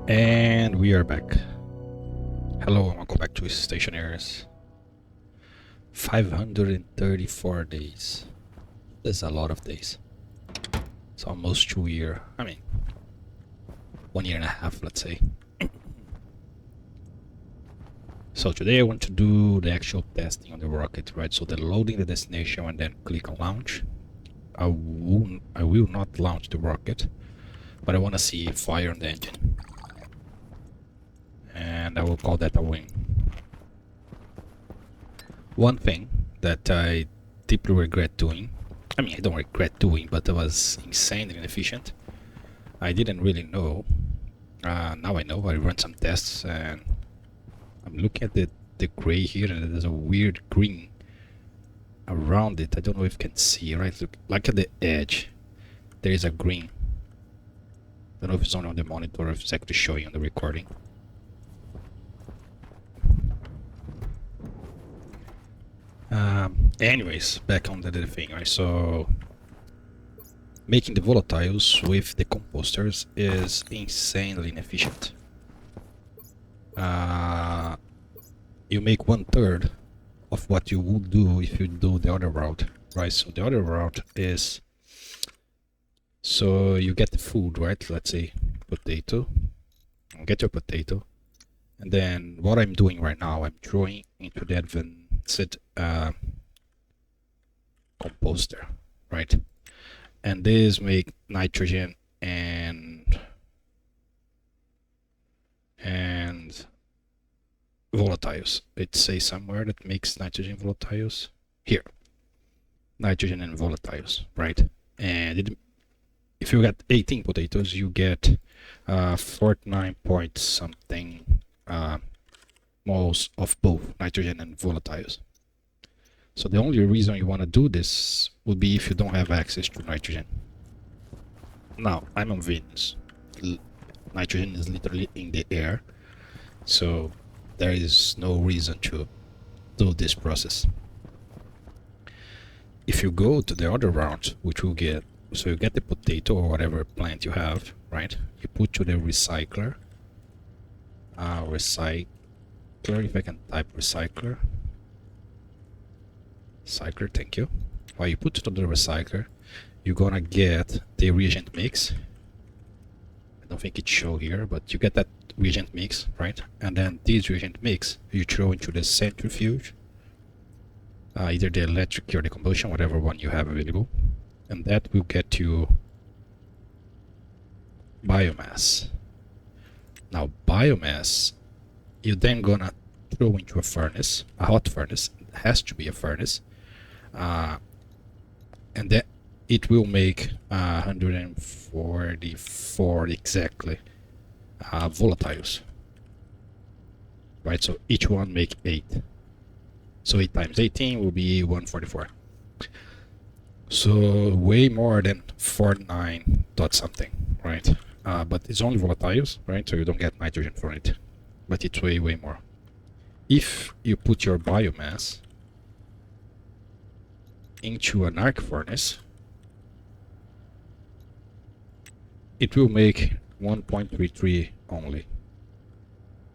And we are back. Hello, and welcome back to Stationeers. 534 days. That's a lot of days. It's almost 2 years. I mean, 1 year and a half, let's say. So today I want to do the actual testing on the rocket, right? So the loading the destination and then click on launch. I will not launch the rocket, but I want to see fire on the engine. And I will call that a win. One thing that I deeply regret doing, I mean I don't regret doing, but it was insanely inefficient. I didn't really know. Now I know. I run some tests and I'm looking at the gray here, and there's a weird green around it. I don't know if you can see, right? Look, like at the edge there is a green. I don't know if it's only on the monitor or if it's actually showing on the recording. Anyways, back on the thing, right? So making the volatiles with the composters is insanely inefficient. You make 1/3 of what you would do if you do the other route, right? So the other route is, so you get the food, right? Let's say potato. Get your potato, and then what I'm doing right now, I'm throwing into the advanced composter, right? And this make nitrogen and volatiles. It says somewhere that makes nitrogen volatiles. Here, nitrogen and volatiles, right? And if you get 18 potatoes, you get 49 point something moles of both nitrogen and volatiles. So the only reason you want to do this would be if you don't have access to nitrogen. Now, I'm on Venus. Nitrogen is literally in the air, so there is no reason to do this process. If you go to the other route, which will get, so you get the potato or whatever plant you have, right? You put to the recycler. Recycler, if I can type recycler. Recycler, thank you. While you put it on the recycler, you're gonna get the reagent mix. I don't think it shows here, but you get that reagent mix, right? And then this reagent mix you throw into the centrifuge, either the electric or the combustion, whatever one you have available, and that will get you biomass. Now biomass, you then gonna throw into a furnace, a hot furnace. It has to be a furnace, and then it will make 144 exactly volatiles, right? So each one make 8, so 8 times 18 will be 144. So way more than 49 dot something, right? But it's only volatiles, right? So you don't get nitrogen from it, but it's way more. If you put your biomass into an arc furnace, it will make 1.33 only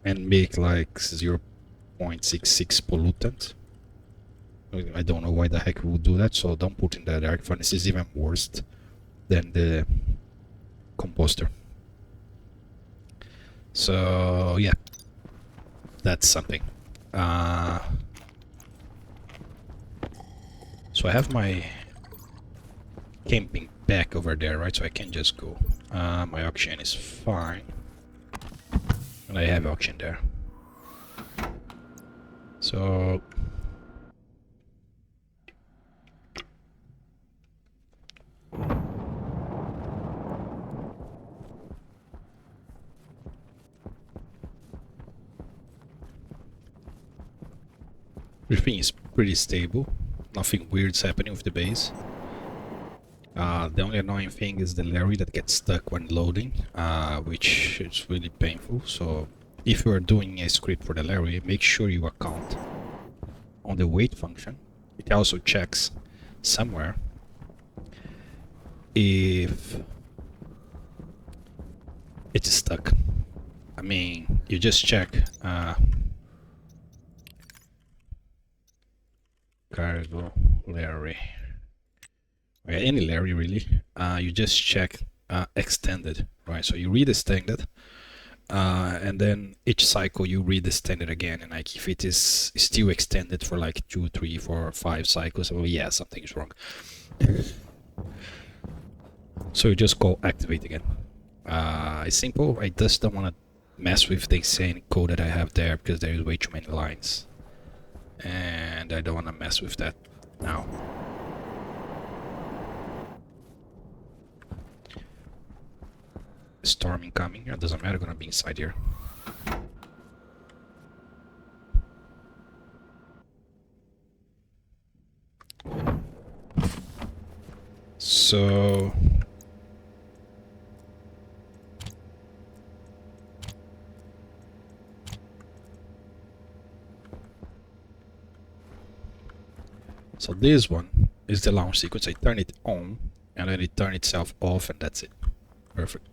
and make like 0.66 pollutant. I don't know why the heck we would do that, so don't put in that. Arc furnace is even worse than the composter. So yeah, that's something. So I have my camping back over there, right? So I can just go. My oxygen is fine, and I have oxygen there. So everything is pretty stable. Nothing weird's happening with the base. The only annoying thing is the Larry that gets stuck when loading, which is really painful. So if you are doing a script for the Larry, make sure you account on the wait function. It also checks somewhere if it's stuck. mean, you just check cargo Larry. Okay, any Larry really. You just check extended, right? So you read extended, and then each cycle you read extended again. And like if it is still extended for like 2, 3, 4, 5 cycles, well, yeah, something is wrong. So you just go activate again. It's simple. I just don't want to mess with the insane code that I have there because there is way too many lines, and I don't want to mess with that now. Storm incoming. It doesn't matter. Gonna be inside here. So this one is the launch sequence. I turn it on and then it turns itself off, and that's it. Perfect.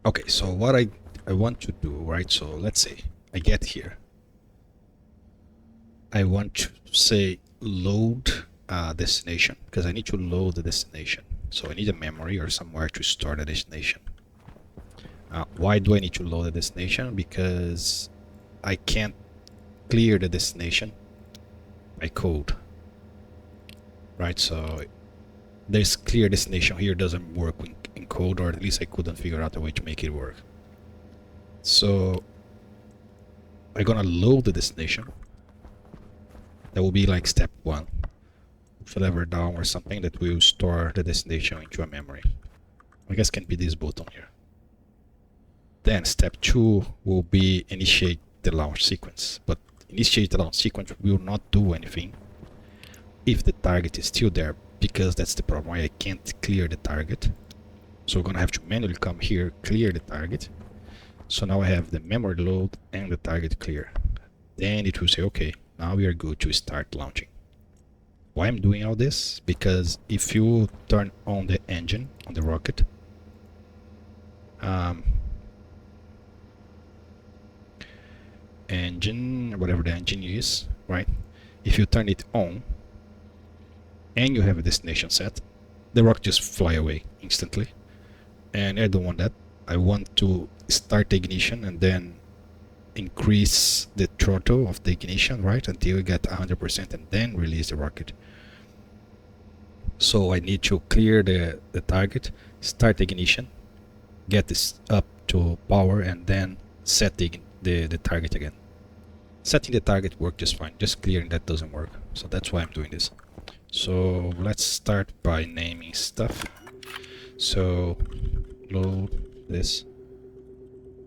Okay, so what I want to do, right? So let's say I get here. I want to say load destination, because I need to load the destination. So I need a memory or somewhere to store the destination. Why do I need to load the destination? Because I can't clear the destination by code, right? So there's clear destination here doesn't work in code, or at least I couldn't figure out a way to make it work. So I'm gonna load the destination. That will be like step 1. Push a lever down or something that will store the destination into a memory. I guess can be this button here. Then step 2 will be initiate the launch sequence. But initiate the launch sequence will not do anything if the target is still there, because that's the problem. I can't clear the target. So we're gonna have to manually come here, clear the target. So now I have the memory load and the target clear. Then it will say, okay, now we are good to start launching. Why I'm doing all this? Because if you turn on the engine on the rocket, engine, whatever the engine is, right? If you turn it on and you have a destination set, the rocket just fly away instantly. And I don't want that. I want to start the ignition and then increase the throttle of the ignition, right, until you get 100% and then release the rocket. So I need to clear the target, start the ignition, get this up to power, and then set the target again. Setting the target worked just fine, just clearing that doesn't work. So that's why I'm doing this. So let's start by naming stuff. So load this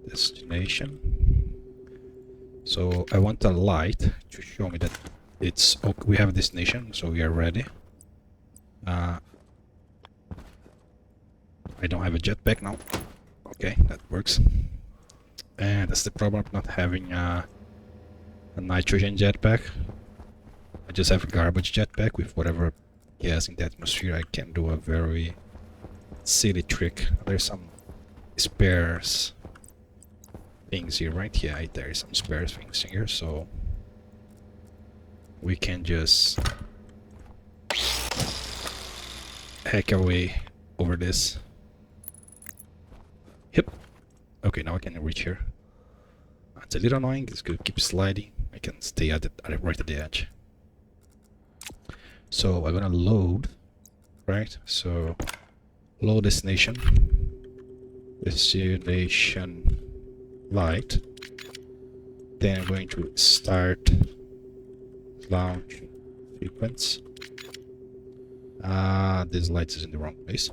destination. So I want a light to show me that it's okay. We have a destination, so we are ready. I don't have a jetpack now. Okay, that works. And that's the problem of not having a nitrogen jetpack. I just have a garbage jetpack with whatever gas in the atmosphere. I can do a very silly trick. There's some spares things here, right? Yeah, there is some spares things here, so we can just hack our way over this. Yep. Okay, now I can reach here. It's a little annoying. It's good to keep sliding. I can stay at right at the edge. So I'm gonna load, right? So load destination light. Then I'm going to start launch sequence. This light is in the wrong place.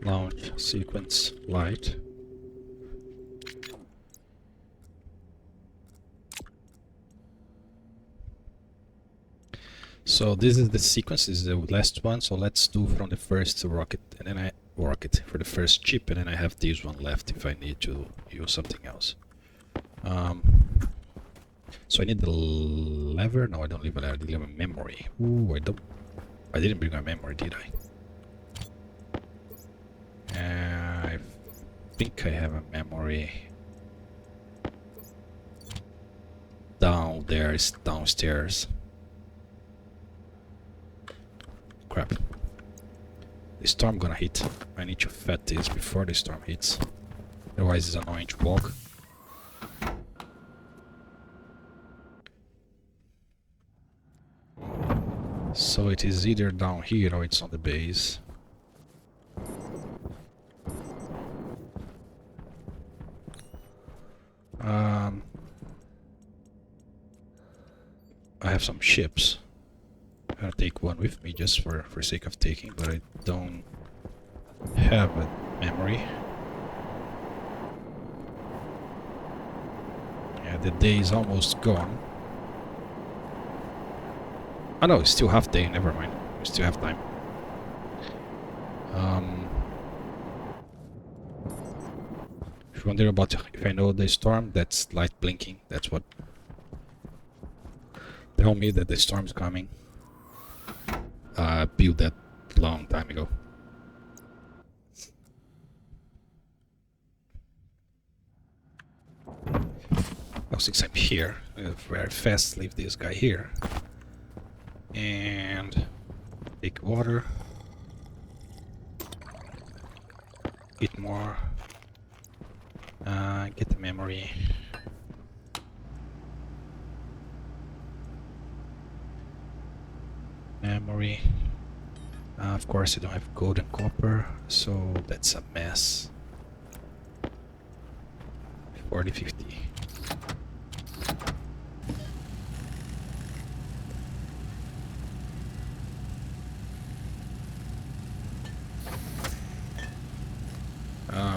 Launch sequence light. So this is the sequence, this is the last one, so let's do from the first rocket, and then I rocket for the first chip, and then I have this one left if I need to use something else. So I need the lever. No, I don't need a lever. I need a memory. Ooh, I didn't bring my memory, did I? I think I have a memory down there. It's downstairs. Crap. The storm gonna hit. I need to fet this before the storm hits. Otherwise it's annoying to walk. So it is either down here or it's on the base. I have some ships. I'm gonna take one with me just for sake of taking, but I don't have a memory. Yeah, the day is almost gone. Oh no, it's still half day, never mind. We still have time. If you wonder about if I know the storm, that's light blinking. That's what tell me that the storm's coming. Built that long time ago. Now since I'm here, very fast leave this guy here. And take water. Eat more. Get the memory. Memory. Of course I don't have gold and copper, so that's a mess. 40, 50.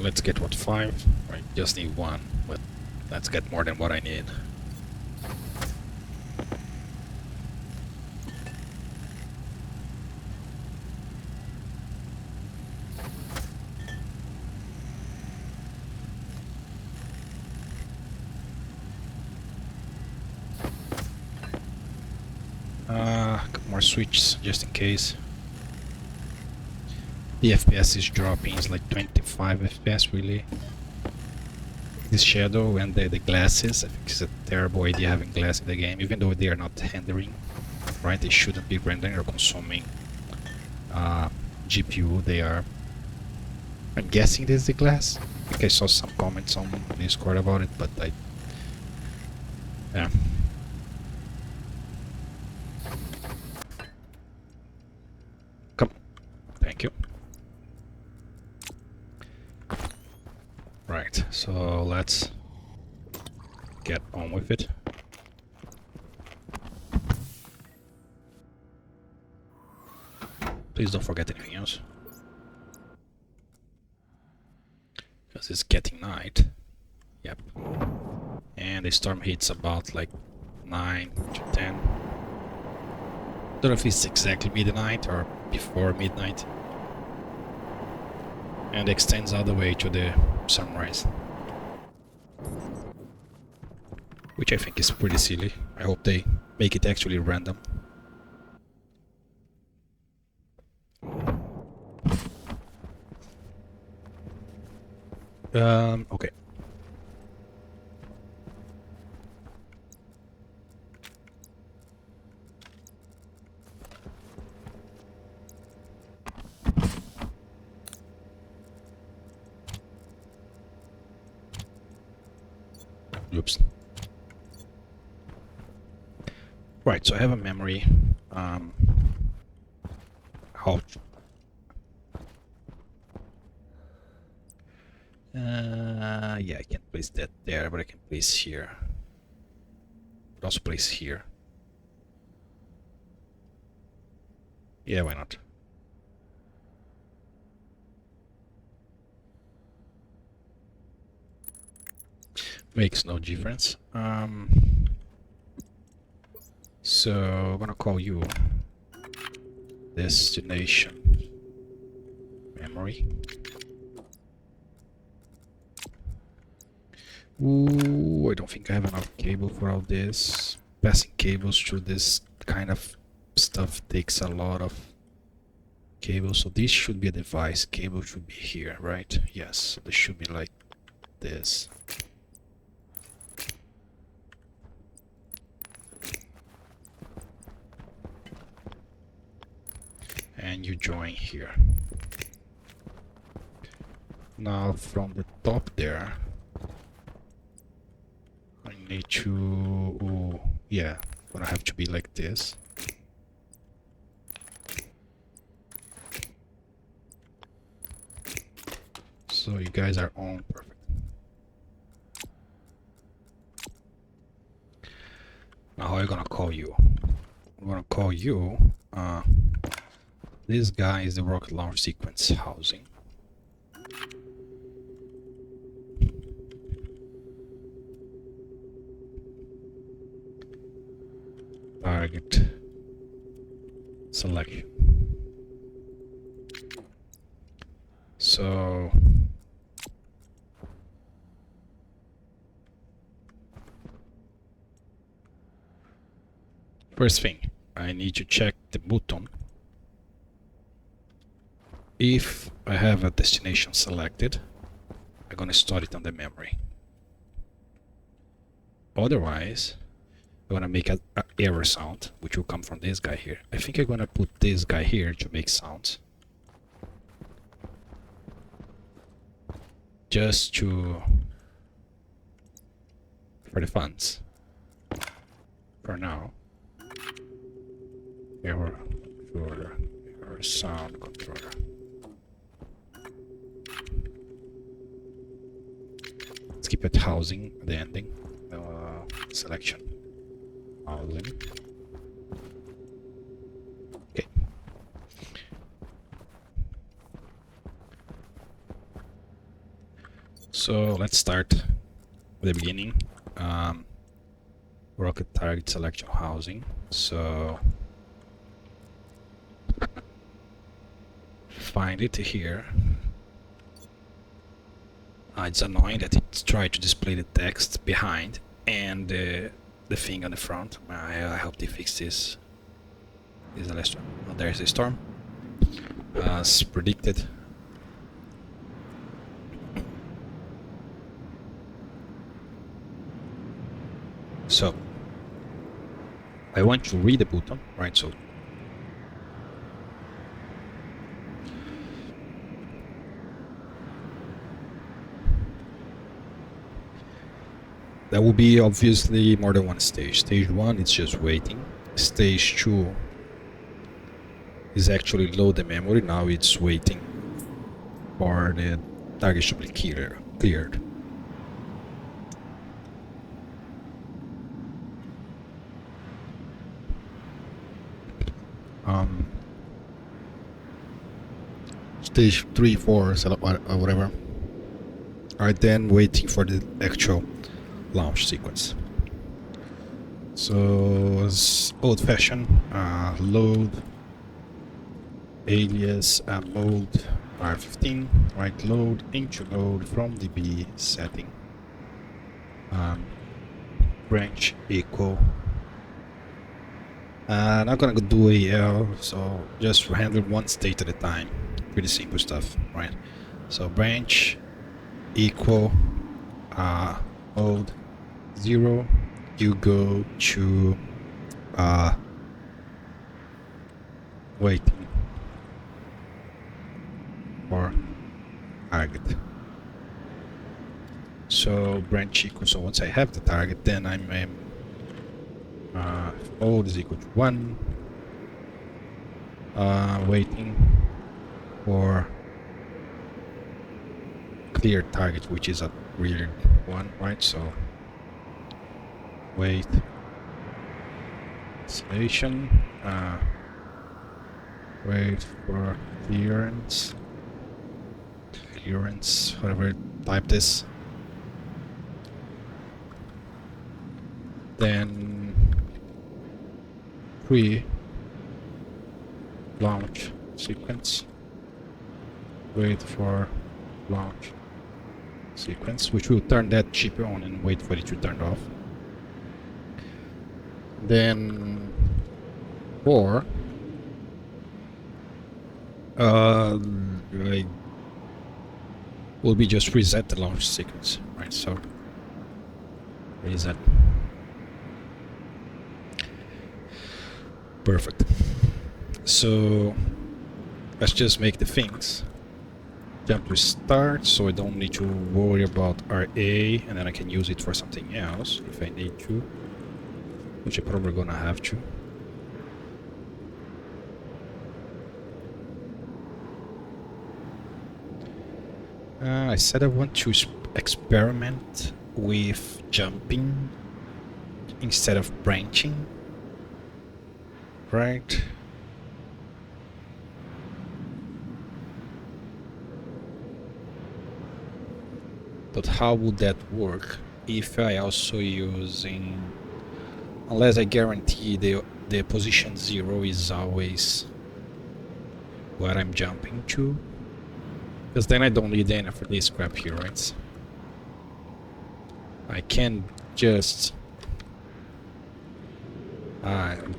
Let's get what, 5? I just need 1, but let's get more than what I need. Couple more switches just in case. The FPS is dropping, it's like 25 FPS really. This shadow and the glasses, I think it's a terrible idea having glass in the game, even though they are not rendering, right? They shouldn't be rendering or consuming GPU, they are... I'm guessing this is the glass. I think I saw some comments on Discord about it, but yeah. Come. Thank you. Right, so let's get on with it. Please don't forget anything else. Because it's getting night. Yep. And the storm hits about like 9 to 10. Don't know if it's exactly midnight or before midnight. And extends all the way to the sunrise. Which I think is pretty silly. I hope they make it actually random. Okay. Oops. Right, so I have a memory. How? Yeah, I can't place that there, but I can place here. But also place here. Yeah, why not? Makes no difference. So I'm gonna call you destination memory. Ooh, I don't think I have enough cable for all this. Passing cables through this kind of stuff takes a lot of cable. So this should be a device. Cable should be here, right? Yes, this should be like this. And you join here. Now from the top there, I need to, oh, yeah, gonna have to be like this. So you guys are on, perfect. Now how are you gonna call you? I'm gonna call you, this guy is the rocket launch sequence housing. Target selection. So first thing, I need to check the button if I have a destination selected. I'm gonna start it on the memory. Otherwise, I'm gonna make an error sound, which will come from this guy here. I think I'm gonna put this guy here to make sounds. Just to... for the funds. For now. Error controller. Error sound controller. Let's keep it housing at the ending. Selection. Housing. Okay. So let's start at the beginning. Rocket target selection housing. So find it here. It's annoying that it's trying to display the text behind and the thing on the front. I hope they fix this. This is the last one. Oh, there's a storm. As predicted. So I want to read the button, right? So that will be obviously more than one stage. Stage 1 is just waiting. Stage 2 is actually load the memory. Now it's waiting for the target to be cleared. Stage 3, 4, whatever, are then waiting for the actual launch sequence. So it's old-fashioned, load alias mode R15, right? Load into load from DB setting, branch equal. I'm not gonna do AL, so just handle one state at a time. Pretty simple stuff, right? So branch equal mode 0, you go to waiting for target. So branch equal, so once I have the target, then I'm mode is equal to 1, waiting for clear target, which is a weird one, right? So wait station, wait for clearance, whatever type this. Then pre launch sequence. Wait for launch sequence, which will turn that chip on and wait for it to turn off. Then for I will be just reset the launch sequence, right? So reset. Perfect. So let's just make the things jump to start, so I don't need to worry about RA, and then I can use it for something else if I need to, which I'm probably gonna have to. I said I want to experiment with jumping instead of branching, right? But how would that work if I also using, unless I guarantee the position 0 is always where I'm jumping to? Because then I don't need any for this crap here, right? I can just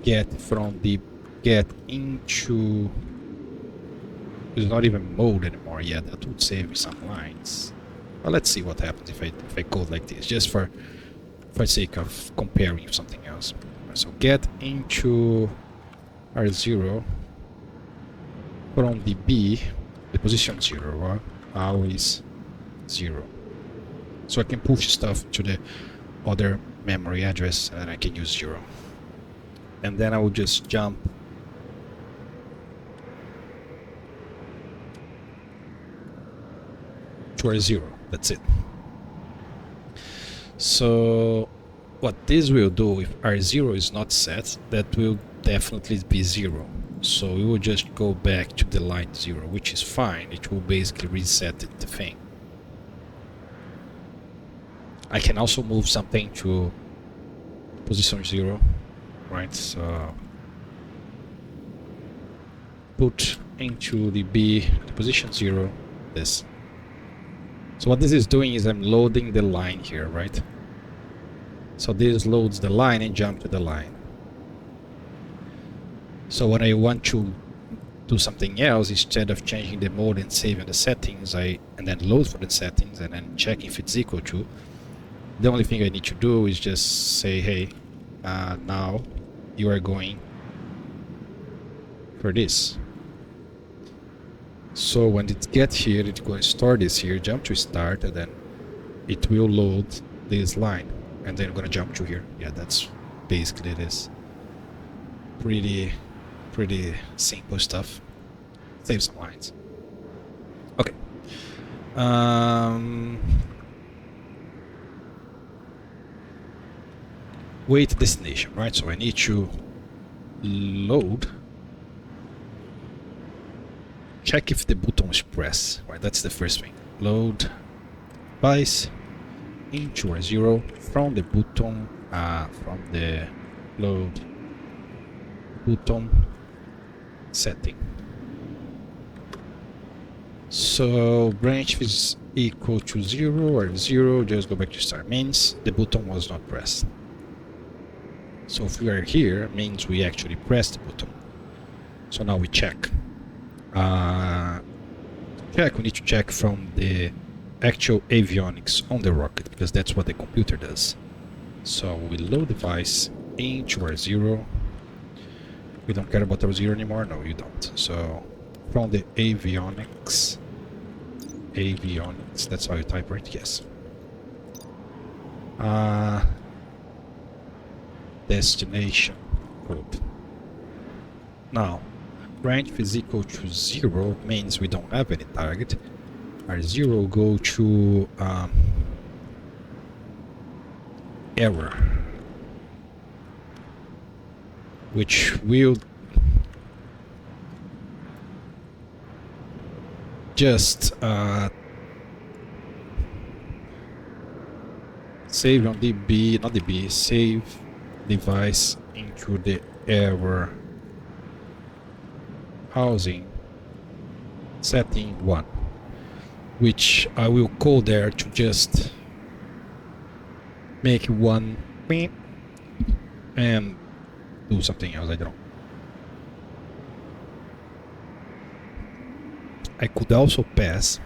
get into. It's not even mode anymore. Yeah, that would save me some lines. Well, let's see what happens if I code like this, just for sake of comparing with something else. So get into R0 from the B, the position 0, always 0. So I can push stuff to the other memory address and then I can use 0. And then I will just jump to R0. That's it. So what this will do, if R0 is not set, that will definitely be 0. So we will just go back to the line 0, which is fine. It will basically reset the thing. I can also move something to position 0, right? So put into the B, the position 0, this. So what this is doing is I'm loading the line here, right? So this loads the line and jump to the line. So when I want to do something else, instead of changing the mode and saving the settings, and then load for the settings and then check if it's equal to, the only thing I need to do is just say, hey, now you are going for this. So when it gets here, it's going to store this here, jump to start, and then it will load this line, and then I'm going to jump to here. Yeah, that's basically this. Pretty simple stuff. Save some lines. Okay. Wait destination, right? So I need to load. Check if the button is pressed, right? That's the first thing. Load device into R0 from the button, from the load button setting. So branch is equal to 0 or 0, just go back to start. Means the button was not pressed. So if we are here, means we actually pressed the button. So now we check. We need to check from the actual avionics on the rocket, because that's what the computer does. So we load device into R0. We don't care about R0 anymore? No, you don't. So from the avionics, that's how you type it, yes. Destination code. Now, range is equal to 0 means we don't have any target. R0 go to error, which will just save on DB, not DB, save device into the error housing setting 1, which I will call there to just make one beep and do something else. I don't know. I could also pass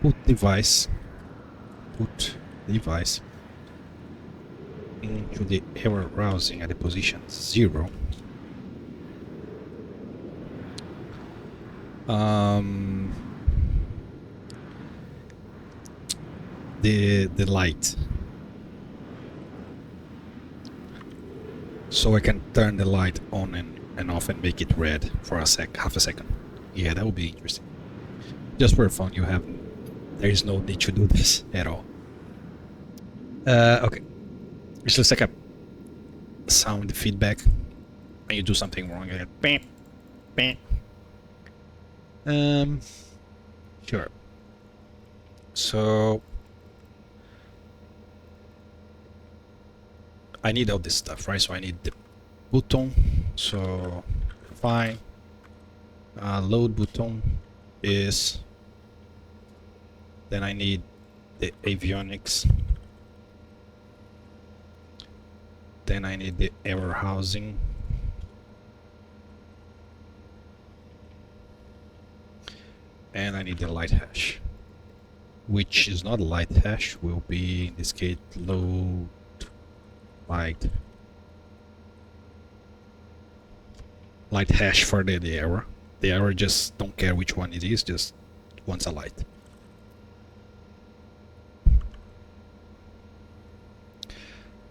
put device into the error browsing at the position 0. The light, so I can turn the light on and off and make it red for half a second. Yeah, that would be interesting. Just for fun, there is no need to do this at all. Okay, it's just like a sound feedback when you do something wrong. You get bam, bam. Sure. So I need all this stuff, right? So I need the button. So fine. Load button is. Then I need the avionics. Then I need the error housing. And I need the light hash, which is not a light hash, will be in this case load light hash for the error. The error just don't care which one it is, just wants a light.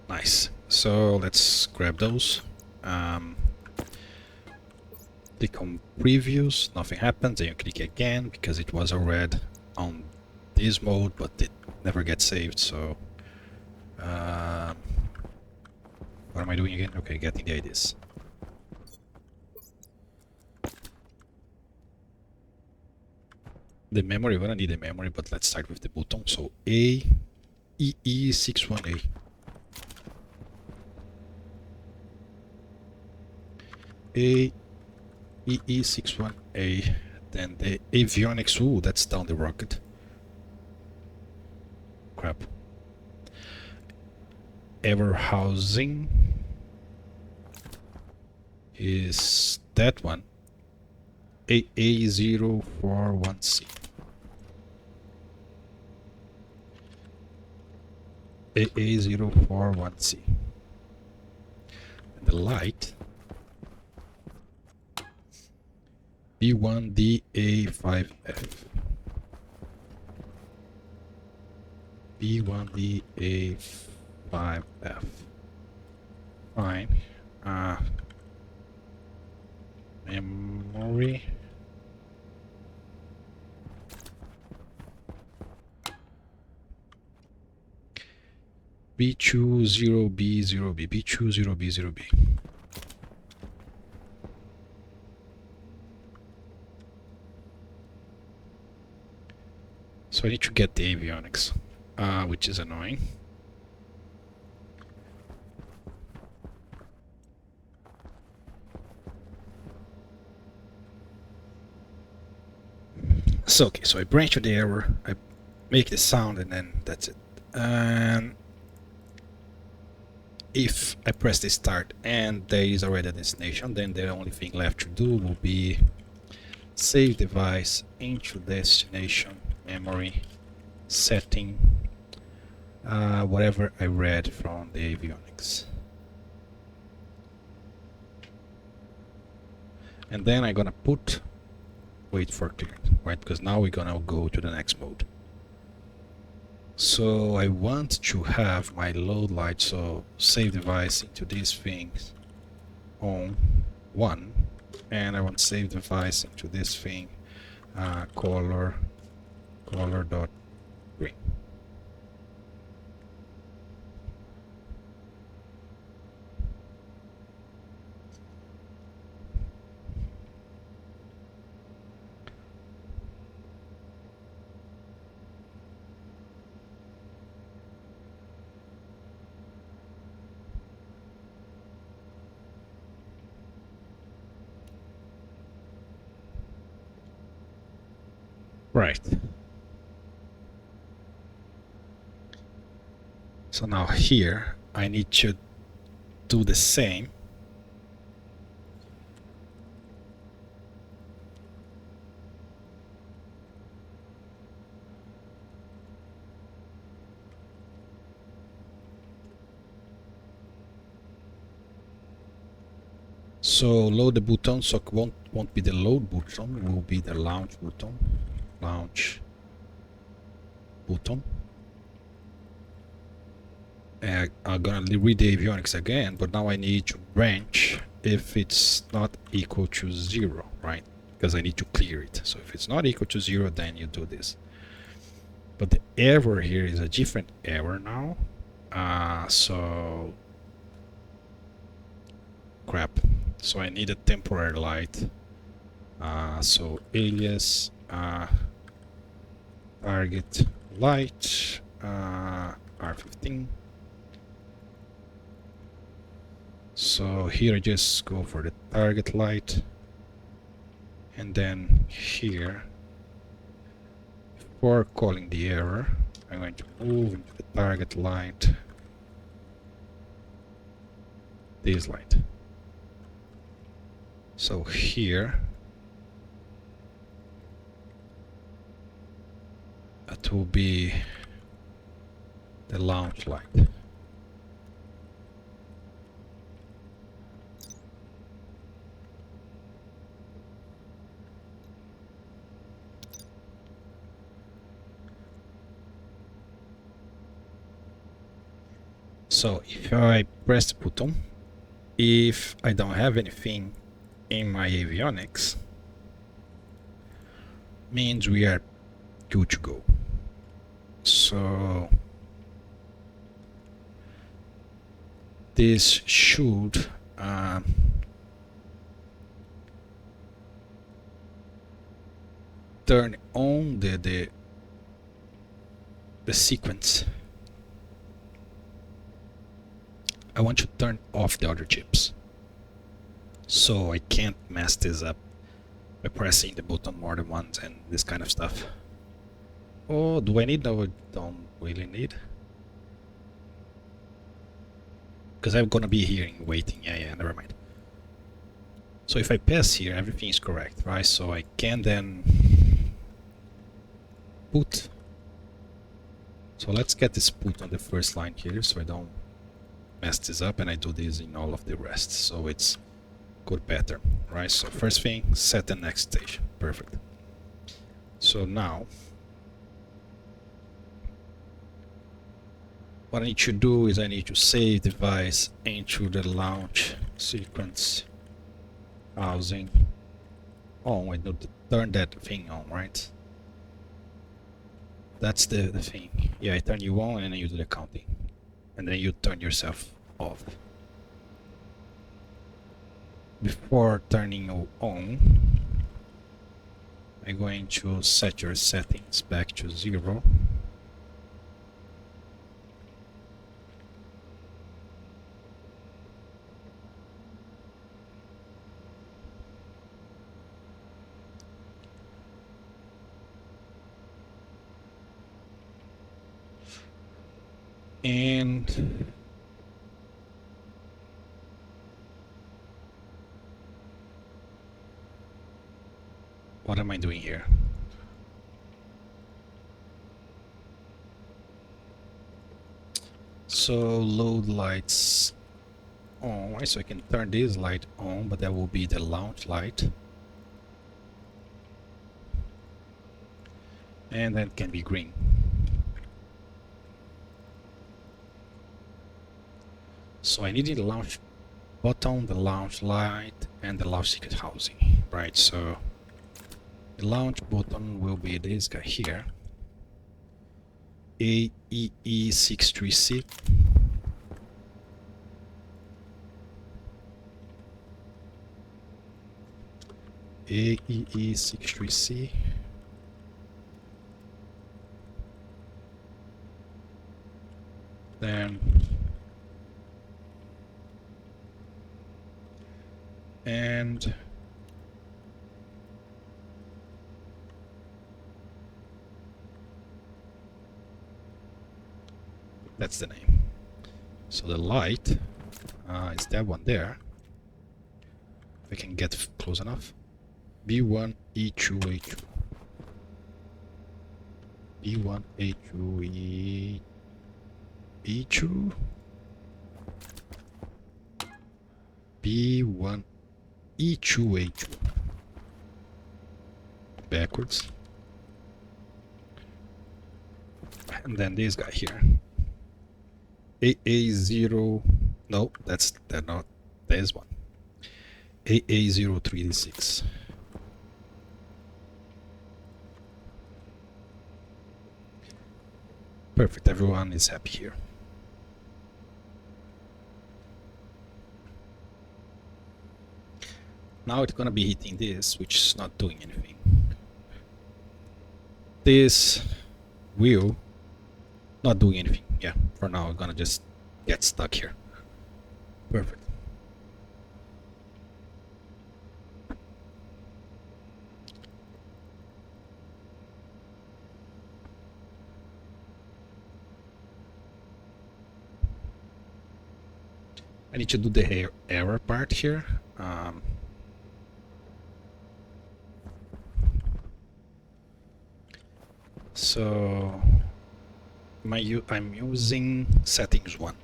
Nice. So let's grab those. Click on previews, nothing happens. Then you click again because it was already on this mode, but it never gets saved. So what am I doing again? Okay, getting the ideas. The memory, we're gonna need the memory, but let's start with the button. So AEE61A. AEE61A. Then the avionics. Ooh, that's down the rocket. Crap. Error housing is that one. AA041C. AA041C. And the light B1DA5F. B1DA5F. Fine. Memory. B20B0B. B20B0B. So I need to get the avionics, which is annoying. So okay, so I branch to the error, I make the sound, and then that's it. And if I press the start and there is already a destination, then the only thing left to do will be save device into destination memory setting, whatever I read from the avionics. And then I'm gonna wait for clearing, right? Because now we're gonna go to the next mode. So I want to have my load light, so save device into these things on 1, and I want save device into this thing, color dot green. Right. So now here I need to do the same. So load the button, so it won't be the load button, will be the launch button. Launch button. And I'm gonna read the avionics again, but now I need to branch if it's not equal to 0, right? Because I need to clear it. So if it's not equal to 0, then you do this. But the error here is a different error now. So crap. So I need a temporary light. So alias target light R15. So here I just go for the target light, and then here, before calling the error, I'm going to move into the target light this light. So here that will be the launch light. So if I press the button, if I don't have anything in my avionics, means we are good to go. So this should turn on the sequence. I want to turn off the other chips, so I can't mess this up by pressing the button more than once and this kind of stuff. Oh, do I need? No, I don't really need. Because I'm gonna be here and waiting. Yeah, never mind. So if I pass here, everything is correct, right? So I can then put. So let's get this put on the first line here, so I don't mess this up, and I do this in all of the rest, so it's good pattern, right? So first thing, set the next station. Perfect. So now what I need to do is I need to save device into the launch sequence housing on. I need to turn that thing on, right? That's the thing. Yeah, I turn you on and then you do the counting, and then you turn yourself off. Before turning you on, I'm going to set your settings back to 0. And what am I doing here? So load lights on, right? So I can turn this light on, but that will be the launch light. And that can be green. So I need the launch button, the launch light, and the launch secret housing, right? So the launch button will be this guy here, AEE63C. AEE63C. Then and That's the name. So the light is that one there. If I can get close enough. B1 E2 A2. B1 A2 E2. B1 E2 A2. Backwards. And then this guy here. AA0. No, that's not this one. AA03D6. Perfect, everyone is happy here. Now it's gonna be hitting this, which is not doing anything. This will not doing anything. Yeah, for now, I'm gonna just get stuck here. Perfect. I need to do the error part here. So I'm using settings 1.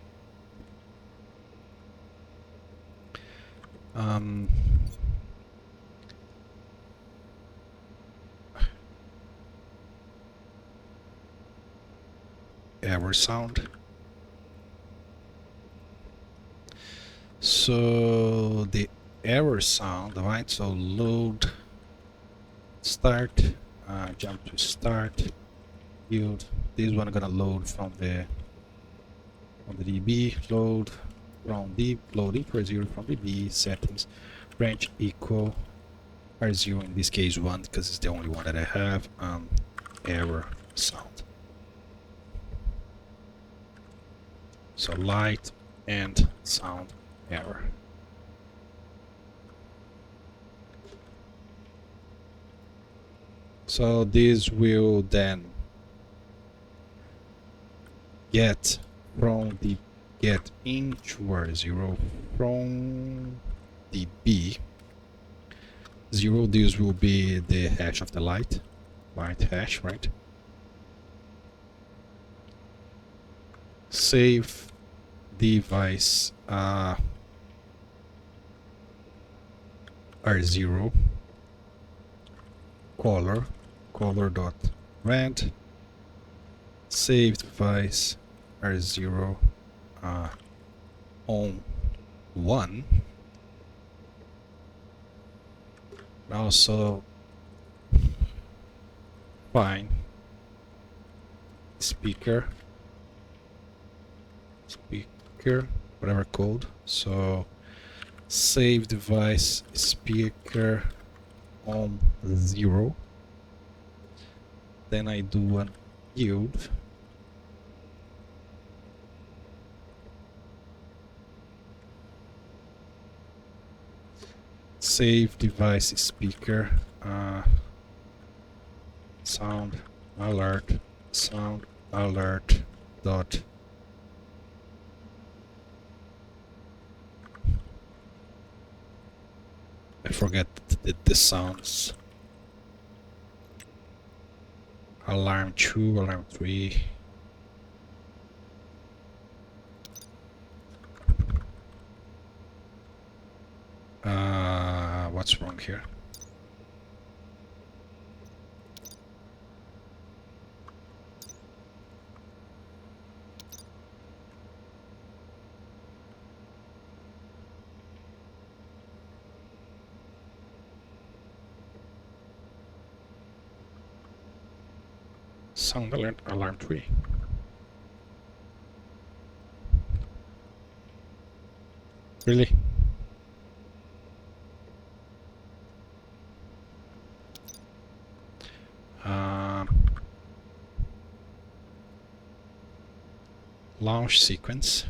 Error sound. So the error sound, right? So load, start, jump to start, yield. This one gonna load from the DB, load from D, loading for 0 from DB, settings, branch equal R0, in this case 1 because it's the only one that I have, error sound. So light and sound error. So this will then get into R0 from the B 0. This will be the hash of the light hash, right? Save device R0 color dot red, save device R0 on 1. Also find speaker whatever code. So save device speaker on 0. Then I do an yield. Save device speaker sound alert dot I forget the sounds. Alarm 2, alarm 3. What's wrong here? Sound alert, alarm 3. Really? Launch sequence.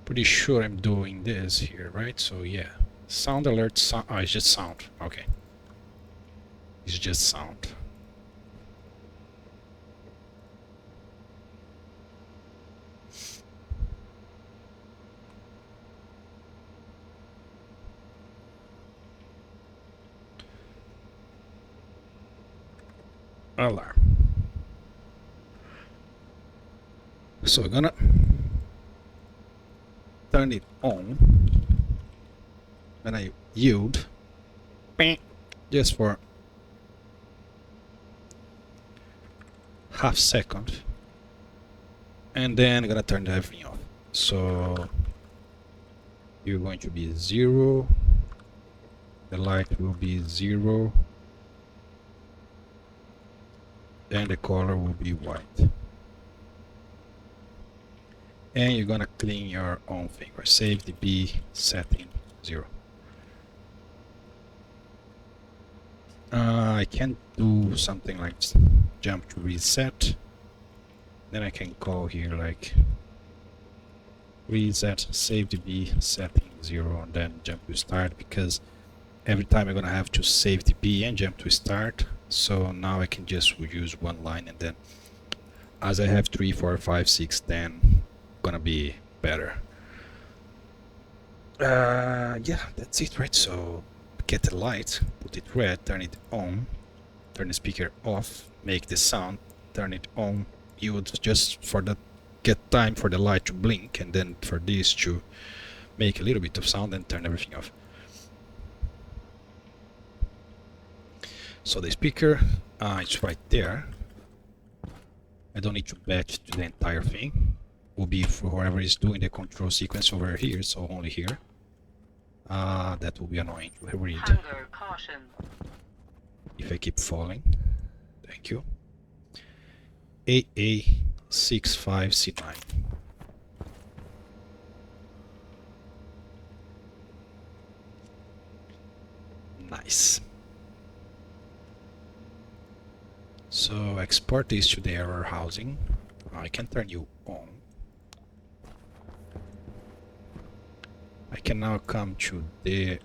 Pretty sure I'm doing this here, right? So yeah, sound alert. It's just sound. Okay, it's just sound. Alarm. So we're gonna turn it on. When I yield, just for half second, and then I'm gonna turn everything off. So you're going to be 0, the light will be 0, and the color will be white. And you're gonna clean your own thing, or save db setting 0. I can do something like jump to reset. Then I can call here like reset save db setting 0 and then jump to start, because every time I'm gonna have to save db and jump to start. So now I can just use one line, and then as I have 3, 4, 5, 6, 10, gonna be better. Yeah, that's it, right? So get the light, put it red, turn it on, turn the speaker off, make the sound, turn it on. You would just for that get time for the light to blink, and then for this to make a little bit of sound, and turn everything off. So the speaker, it's right there. I don't need to batch to the entire thing. Will be for whoever is doing the control sequence over here, so only here. That will be annoying to read. Hunger, caution. If I keep falling. Thank you. AA65C9. Nice. So export this to the error housing. I can turn you on. I can now come to the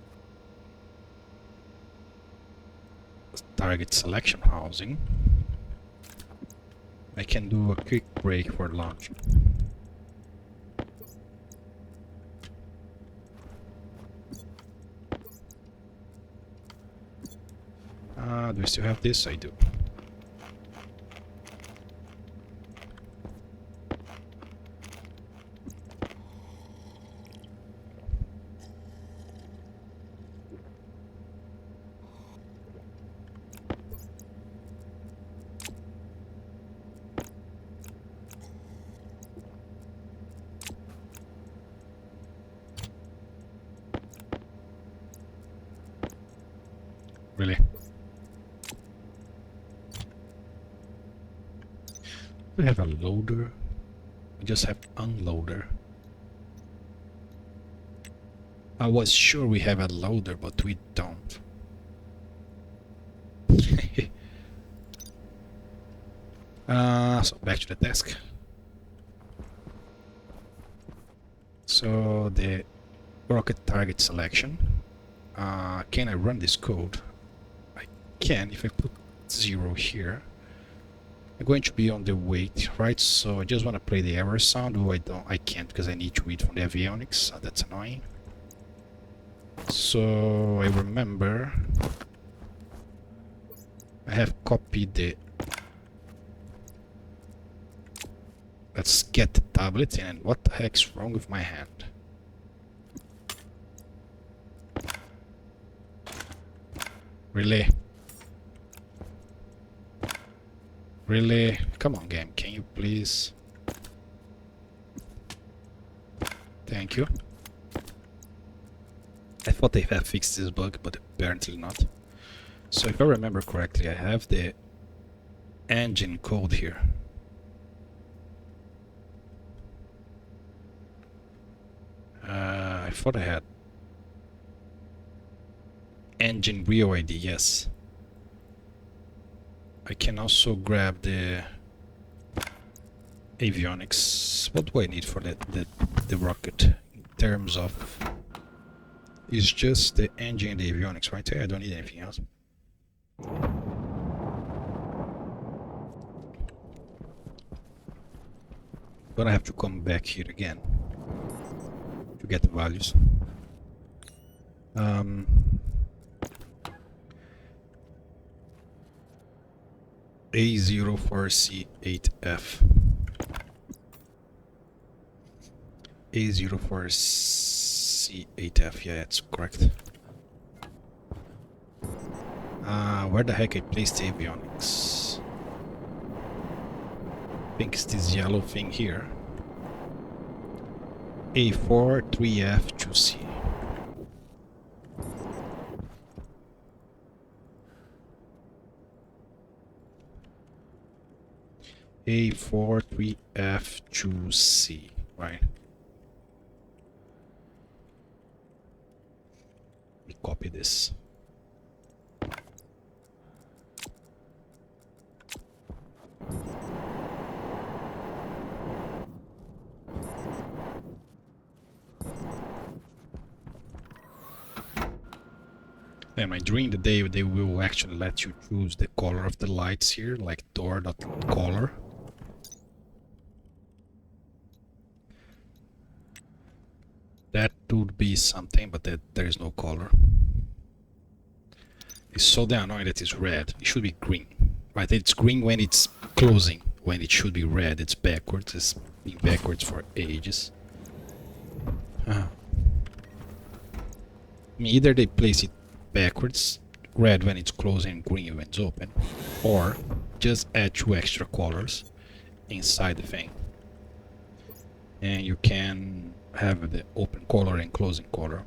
target selection housing. I can do a quick break for launching. Do I still have this? I do. Really? We have a loader. We just have unloader. I was sure we have a loader, but we don't. So back to the desk. So the rocket target selection. Can I run this code? I can if I put 0 here. I'm going to be on the wait, right? So I just want to play the error sound. Oh, I can't because I need to read from the avionics. So that's annoying. So I remember I have copied the. Let's get the tablet, and what the heck's wrong with my hand? Really? Really? Come on, game. Can you please? Thank you. I thought they had fixed this bug, but apparently not. So if I remember correctly, I have the engine code here. I thought I had engine real ID, yes. I can also grab the avionics. What do I need for the rocket in terms of? It's just the engine and the avionics, right? I don't need anything else. Gonna have to come back here again to get the values. A04C8F. A04C8F, yeah, that's correct. Where the heck I placed the avionics? I think it's this yellow thing here. A43F2C. A43F2C, right? Let me copy this. Anyway, during the day they will actually let you choose the color of the lights here, like door.color. That would be something, but there is no color. It's so damn annoying that it's red. It should be green, right? It's green when it's closing. When it should be red, it's backwards. It's been backwards for ages. I mean, either they place it backwards, red when it's closing, green when it's open, or just add 2 extra colors inside the thing. And you can have the open color and closing color.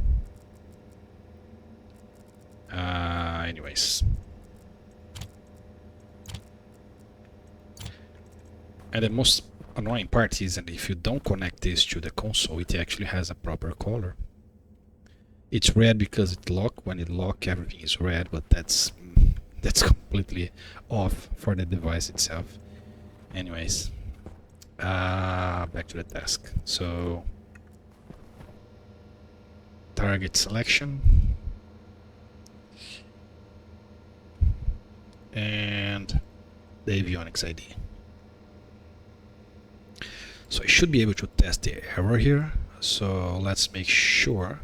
Anyways. And the most annoying part is that if you don't connect this to the console, it actually has a proper color. It's red because it lock. When it lock, everything is red, but that's completely off for the device itself. Anyways, back to the task. So, target selection, and the avionics ID. So I should be able to test the error here. So let's make sure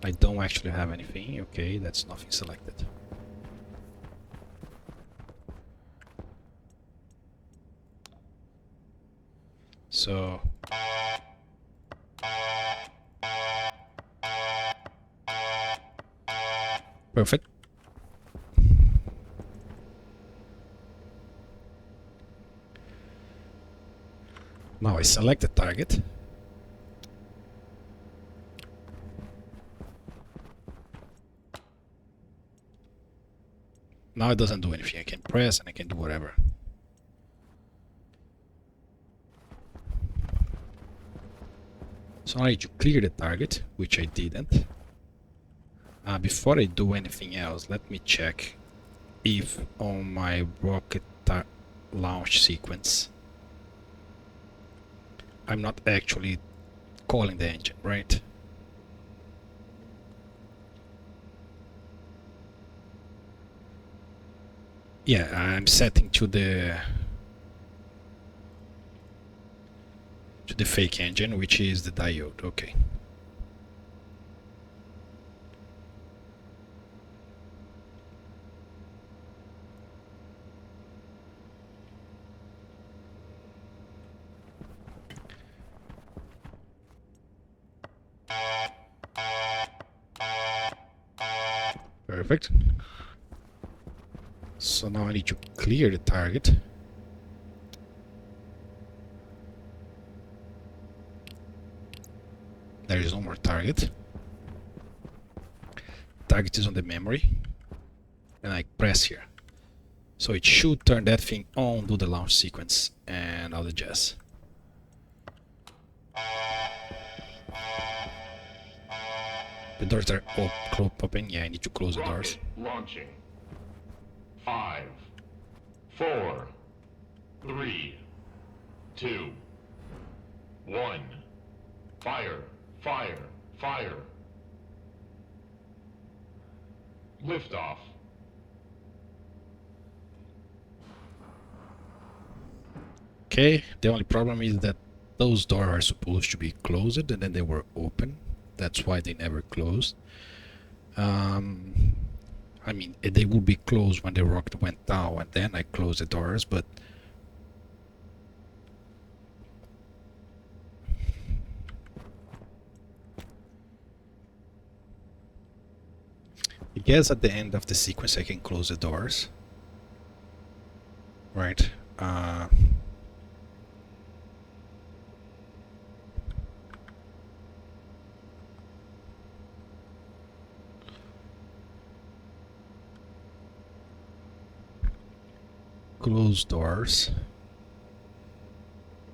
I don't actually have anything. Okay, that's nothing selected. So perfect. Now I select the target. Now it doesn't do anything. I can press and I can do whatever. So now I need to clear the target, which I didn't. Before I do anything else, let me check if on my rocket launch sequence I'm not actually calling the engine, right? Yeah, I'm setting to the fake engine, which is the diode. Okay. Perfect. So now I need to clear the target. There is no more target. Target is on the memory. And I press here. So it should turn that thing on, do the launch sequence, and all the jazz. The doors are open. Yeah, I need to close the doors. Launching. 5, 4, 3, 2, 1. Fire, fire, fire. Liftoff. Okay, the only problem is that those doors are supposed to be closed and then they were open. That's why they never closed. I mean, they would be closed when the rocket went down, and then I closed the doors, but I guess at the end of the sequence I can close the doors. Right. Close doors.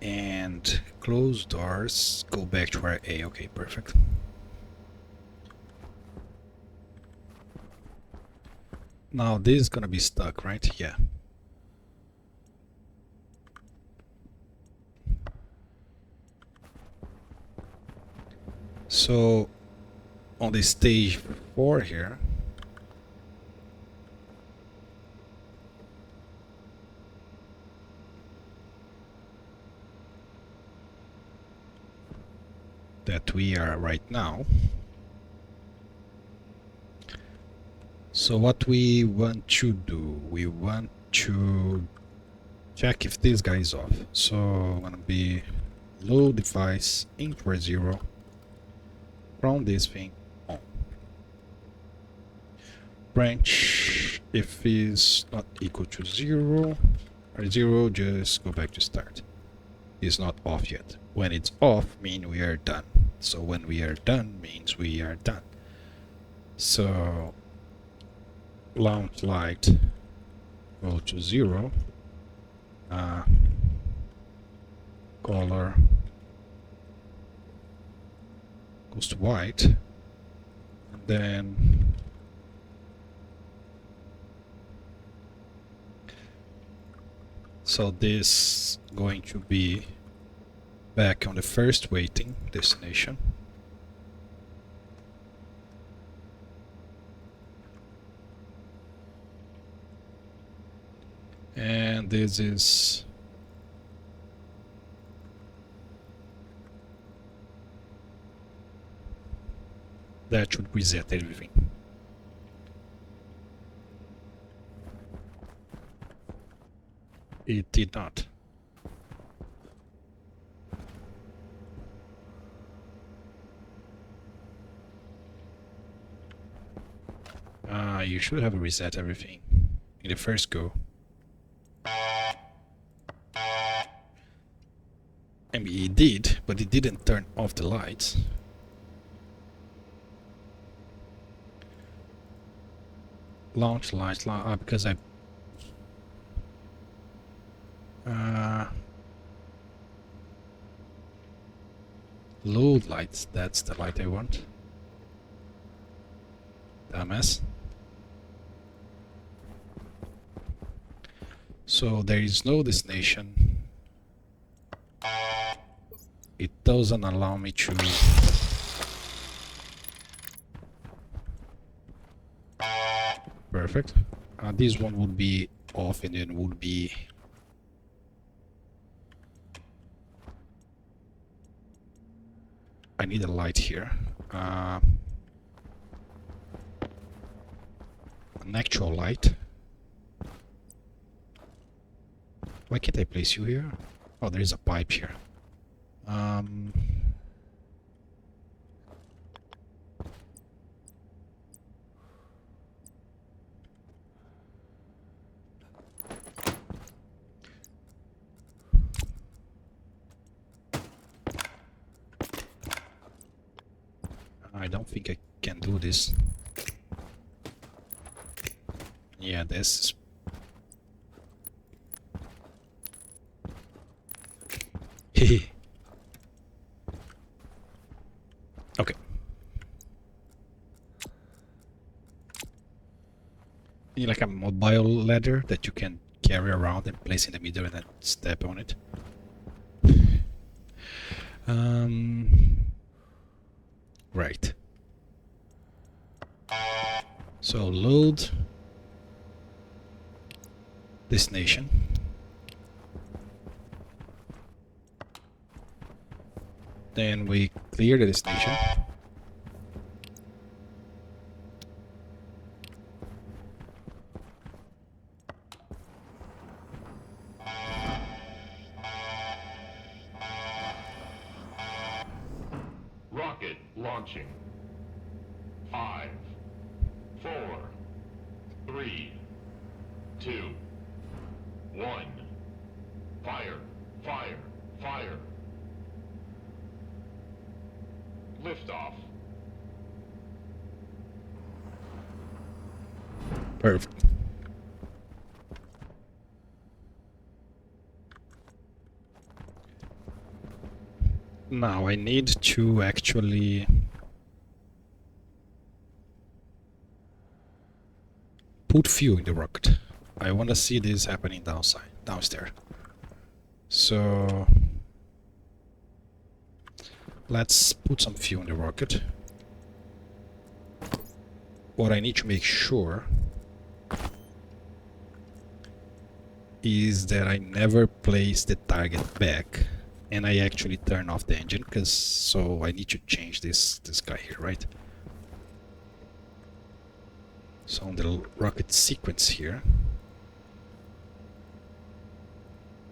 And close doors, go back to our A. Okay, perfect. Now this is gonna be stuck, right? Yeah. So on the stage 4 here, that we are right now. So what we want to do, we want to check if this guy is off. So I'm gonna be load device int 0 from this thing on. Branch, if is not equal to 0 or 0, just go back to start. It's not off yet. When it's off, means we are done. So when we are done means we are done. So launch light go to 0. Color goes to white, and then so this going to be back on the first waiting destination. And this is that should reset everything. It did not. You should have reset everything in the first go. I mean, it did, but it didn't turn off the lights. Launch lights, because I load lights, that's the light I want. Dumbass. So there is no destination. It doesn't allow me to perfect. This one would be off and then would be I need a light here. An actual light. Why can't I place you here? Oh, there is a pipe here. I don't think I can do this. Yeah, this is... Okay. You need like a mobile ladder that you can carry around and place in the middle and then step on it. Right. So load destination. Then we clear the destination. Rocket launching. 5, 4, 3, 2, 1. Fire, fire, fire. Liftoff. Perfect. Now I need to actually put fuel in the rocket. I want to see this happening downstairs. So let's put some fuel in the rocket. What I need to make sure is that I never place the target back and I actually turn off the engine, so I need to change this guy here, right? So on the rocket sequence here,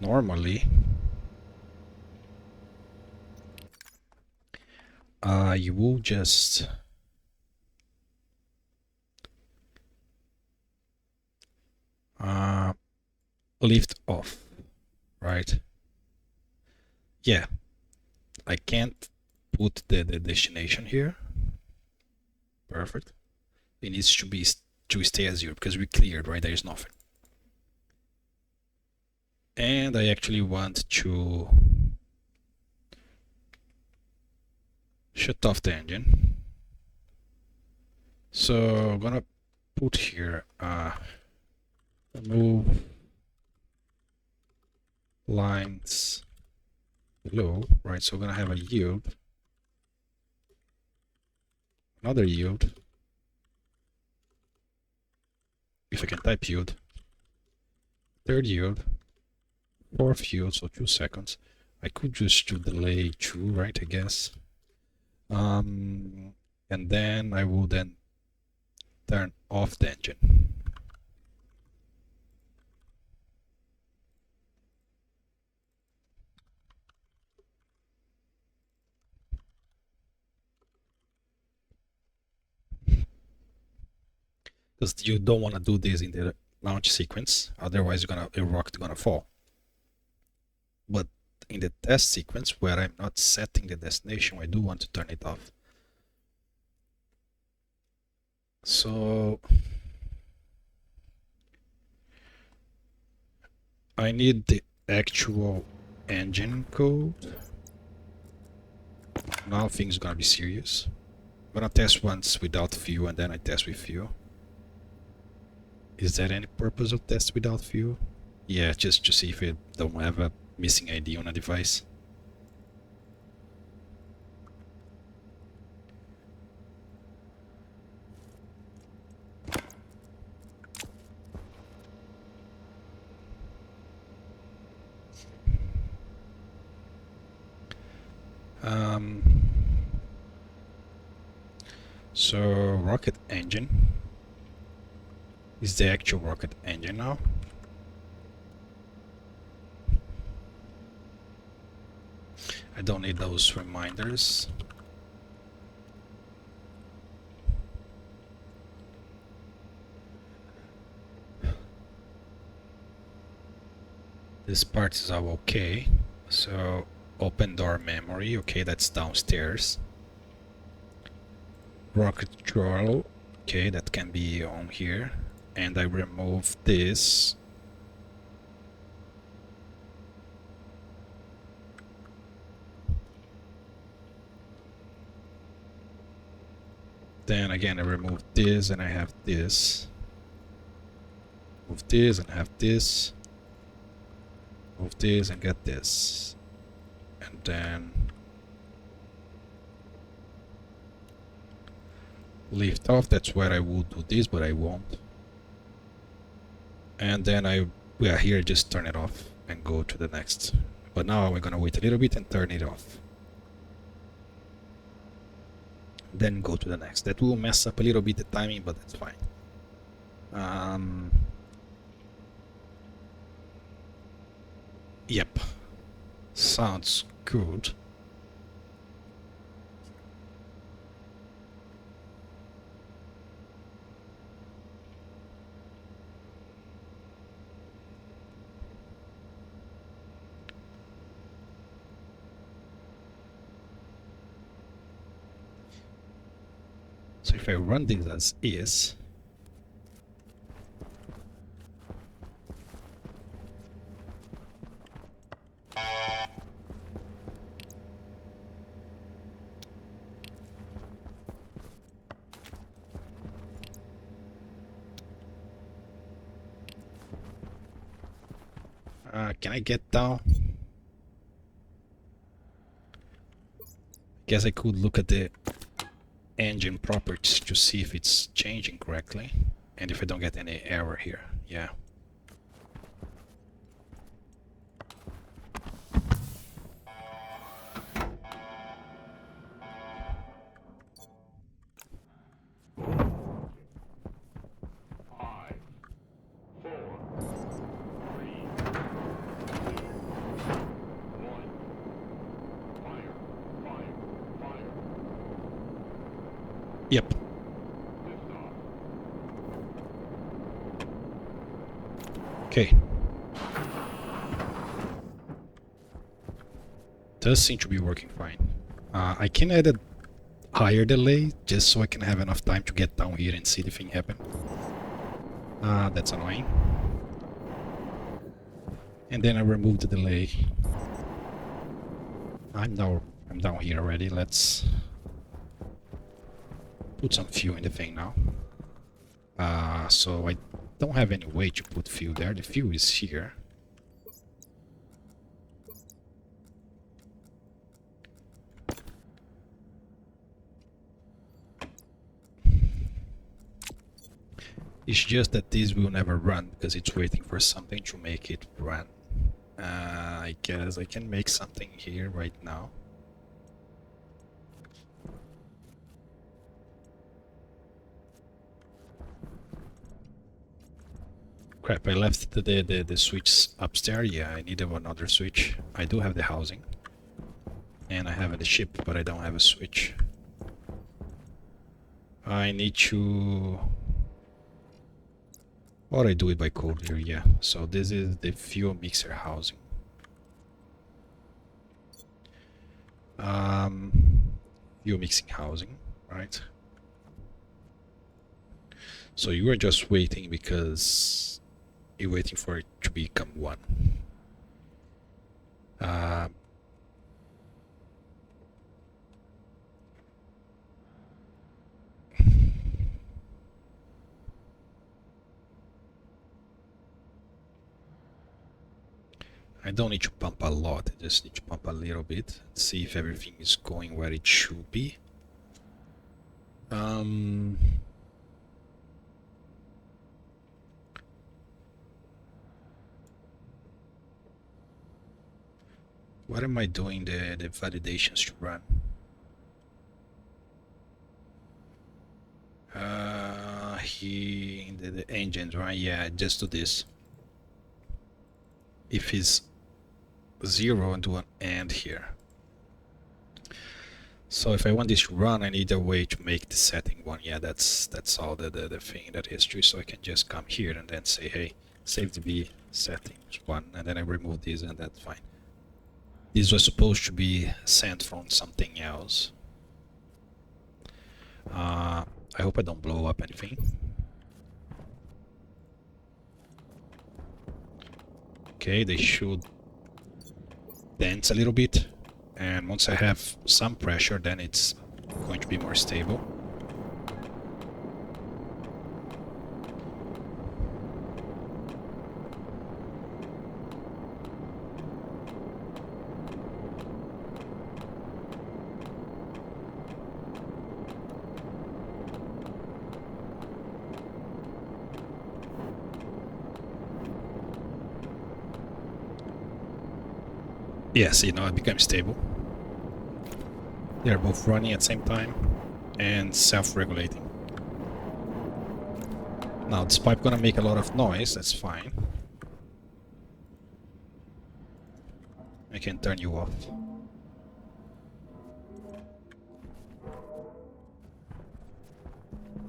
normally you will just lift off, right? Yeah, I can't put the destination here. Perfect. It needs to stay as 0 because we cleared, right? There is nothing. And I actually want to shut off the engine. So I'm gonna put here remove lines below, right? So we're gonna have a yield, another yield, if I can type yield, third yield, fourth yield, so 2 seconds. I could just do delay 2, right? I guess. And then I will then turn off the engine. Because you don't want to do this in the launch sequence, otherwise your rocket gonna fall. But in the test sequence, where I'm not setting the destination, I do want to turn it off. So I need the actual engine code. Now things gonna be serious. I'm gonna test once without fuel and then I test with fuel. Is there any purpose of test without fuel? Yeah, just to see if it don't have a missing ID on a device. So rocket engine is the actual rocket engine now. I don't need those reminders. This part is all okay. So open door memory, okay, that's downstairs. Rocket throttle, okay, that can be on here. And I remove this. Then again I remove this and I have this. Move this and have this. Move this and get this. And then lift off, that's where I would do this, but I won't. And then here just turn it off and go to the next. But now we're gonna wait a little bit and turn it off. then go to the next. That will mess up a little bit the timing, but that's fine. Yep, sounds good. So if I run this as is, can I get down? Guess I could look at the engine properties to see if it's changing correctly and if I don't get any error here. Yeah. Five, four, three, two, one. Fire, fire, fire. Yep. Liftoff. Okay. Does seem to be working fine. I can add a higher delay just so I can have enough time to get down here and see the thing happen. That's annoying. And then I remove the delay. I'm down here already. Let's put some fuel in the thing now. So I don't have any way to put fuel there. The fuel is here. It's just that this will never run because it's waiting for something to make it run. I guess I can make something here right now. Crap, I left the switch upstairs. Yeah, I need another switch. I do have the housing. And I have the ship, but I don't have a switch. I need to... Or I do it by code here, yeah. So this is the fuel mixer housing. Fuel mixing housing, right? So you are just waiting because you're waiting for it to become one. I don't need to pump a lot, I just need to pump a little bit, see if everything is going where it should be. What am I doing the validations to run? He the engines, right? Yeah, just do this. If it's 0 and do an AND here. So if I want this to run, I need a way to make the setting 1. Yeah, that's all the thing that is true. So I can just come here and then say, hey, save the B settings 1, and then I remove this, and that's fine. This was supposed to be sent from something else. I hope I don't blow up anything. Okay, they should dance a little bit, and once I have some pressure, then it's going to be more stable. Yes, you know, it becomes stable. They are both running at the same time, and self-regulating. Now this pipe gonna make a lot of noise, that's fine. I can turn you off.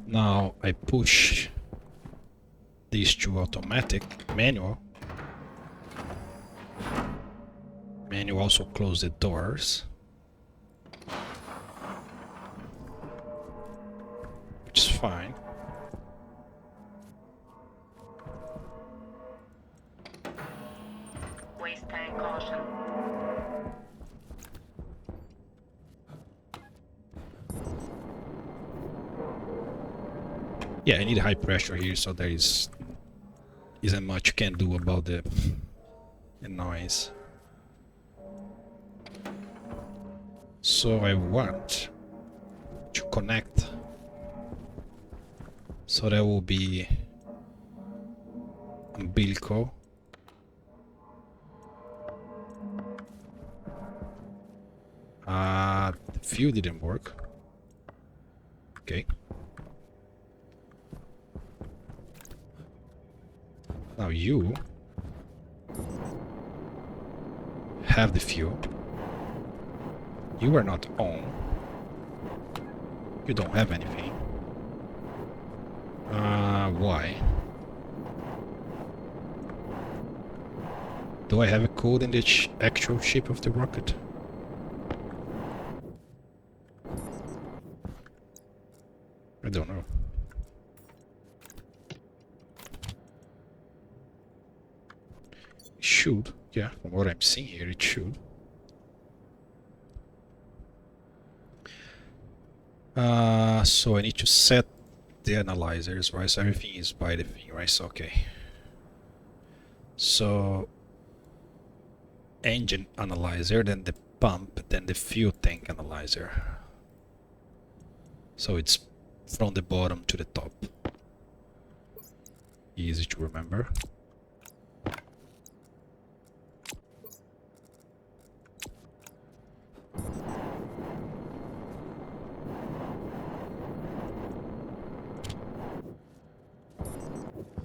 Now I push these two automatic, manual. Manual also close the doors. Which is fine. Waste tank caution. Yeah, I need high pressure here, so there isn't much you can do about the noise. So I want to connect. So that will be umbilical. The fuse didn't work. Okay. Now you have the fuel. You are not on. You don't have anything. Why? Do I have a code in the actual shape of the rocket? I don't know. It should, yeah, from what I'm seeing here, it should. So I need to set the analyzers, right? So everything is by the thing, right? So, okay. So engine analyzer, then the pump, then the fuel tank analyzer. So it's from the bottom to the top. Easy to remember.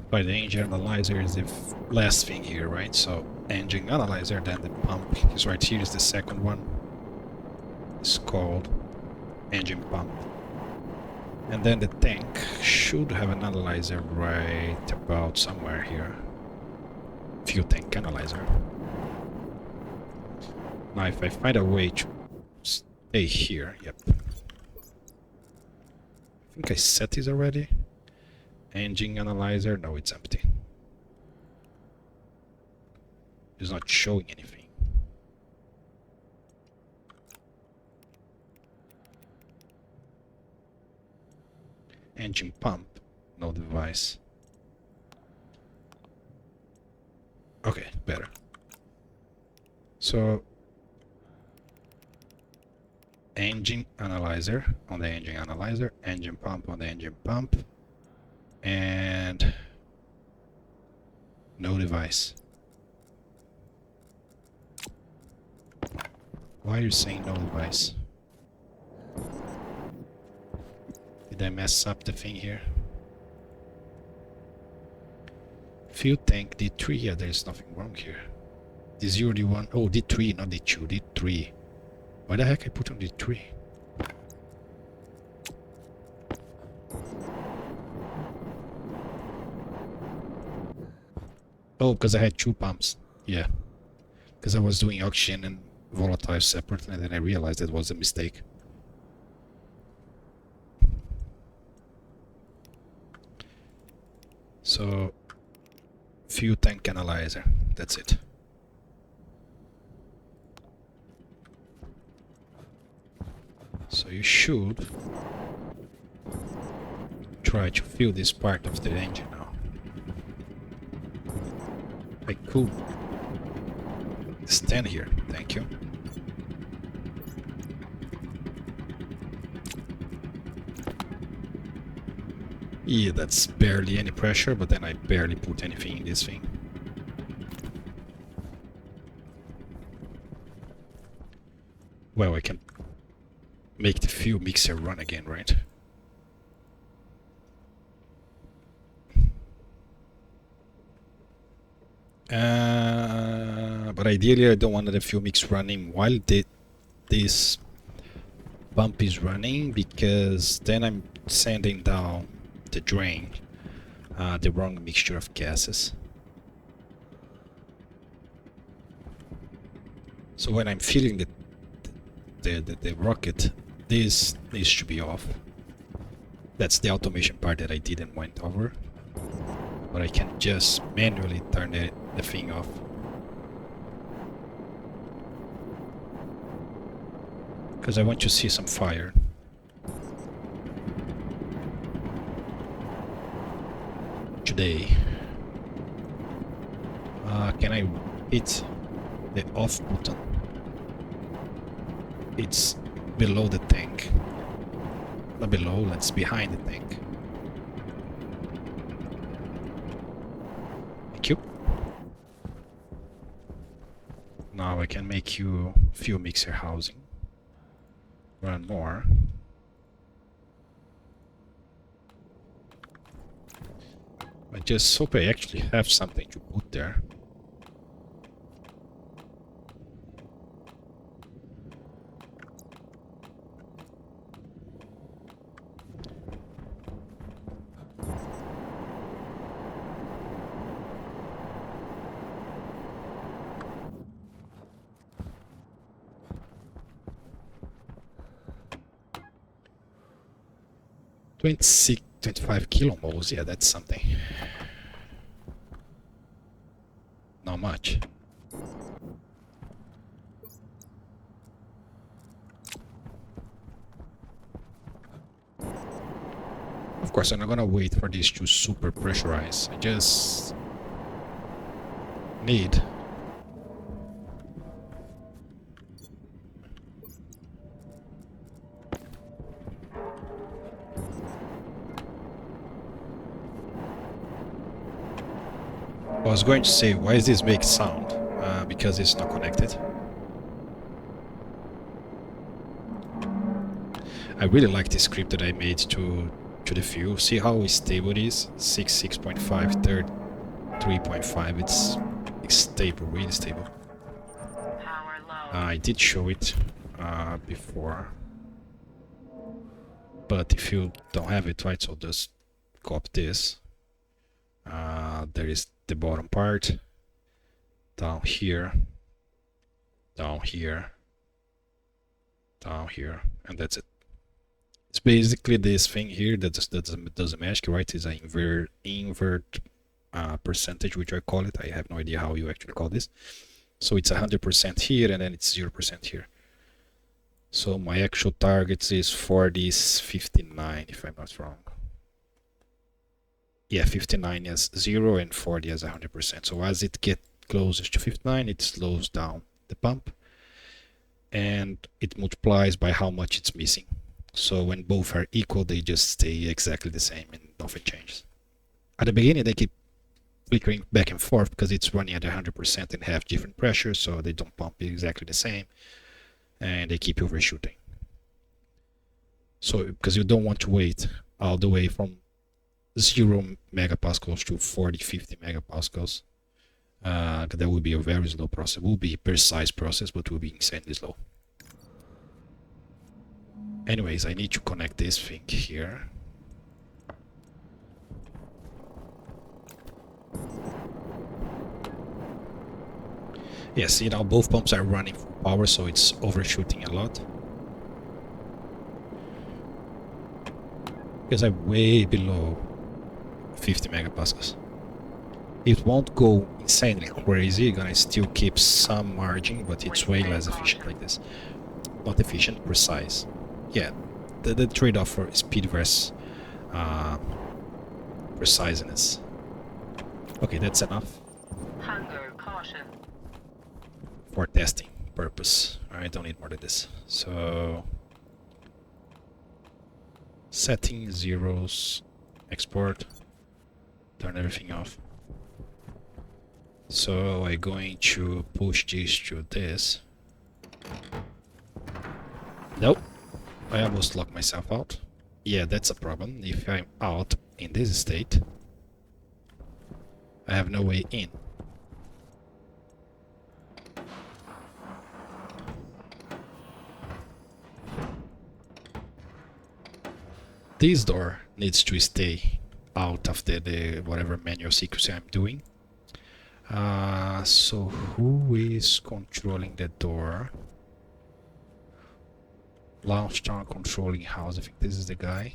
By the engine analyzer is the last thing here, right? So engine analyzer, then the pump is right here, is the second one. It's called engine pump. And then the tank should have an analyzer right about somewhere here. Fuel tank analyzer. Now if I find a way to stay here, yep. I think I set this already. Engine analyzer, no, it's empty. It's not showing anything. Engine pump, no device. Okay, better. So engine analyzer on the engine analyzer, engine pump on the engine pump, and no device. Why are you saying no device? Did I mess up the thing here? Fuel tank D3, yeah, there's nothing wrong here. D0, D1, oh, D3, not D2, D3. Why the heck I put on D3? Oh, because I had two pumps. Yeah. Because I was doing oxygen and volatile separately, and then I realized that was a mistake. So, fuel tank analyzer. That's it. So you should try to fill this part of the engine now. I could stand here, thank you. Yeah, that's barely any pressure, but then I barely put anything in this thing. Well, I can make the fuel mixer run again, right? But ideally I don't want the fuel mix running while this pump is running, because then I'm sending down the drain the wrong mixture of gases. So when I'm filling the rocket, this needs to be off. That's the automation part that I didn't went over, but I can just manually turn the thing off. Because I want to see some fire. Today. Can I hit the off button? It's below the tank. Not below, it's behind the tank. Thank you. Now I can make you fuel mixer housing. Run more. I just hope I actually have something to put there. $26, 25 kilomoles, yeah, that's something. Not much. Of course, I'm not gonna wait for this to super pressurize. I just need I was going to say, why does this make sound? Because it's not connected. I really like this script that I made to the fuel. See how stable it is? 6.5, 3.5. It's stable, really stable. Power low. I did show it before, but if you don't have it, right, so just copy this. There is the bottom part, down here, down here, down here, and that's it. It's basically this thing here that doesn't match, right? It's an invert percentage, which I call it. I have no idea how you actually call this. So it's 100% here, and then it's 0% here. So my actual target is for this 59, if I'm not wrong. Yeah, 59 as 0 and 40 as 100%. So as it gets closer to 59, it slows down the pump, and it multiplies by how much it's missing. So when both are equal, they just stay exactly the same and nothing changes. At the beginning, they keep flickering back and forth because it's running at 100% and have different pressures, so they don't pump exactly the same, and they keep overshooting. So because you don't want to wait all the way from 0 megapascals to 40, 50 megapascals. That would be a very slow process. It will be a precise process, but will be insanely slow. Anyways, I need to connect this thing here. Yeah, see now both pumps are running full power, so it's overshooting a lot. Because I'm way below 50 megapascals. It won't go insanely crazy, you're gonna still keep some margin, but it's way less efficient like this. Not efficient, precise. Yeah, the trade-off for speed versus preciseness. Okay, that's enough Hunger caution. for testing purpose. I don't need more than this. So setting zeros, export, turn everything off. So I'm going to push this to this. Nope. I almost locked myself out. Yeah, that's a problem. If I'm out in this state, I have no way in. This door needs to stay out of the whatever manual sequence I'm doing. So who is controlling the door? Launch tower controlling house. I think this is the guy.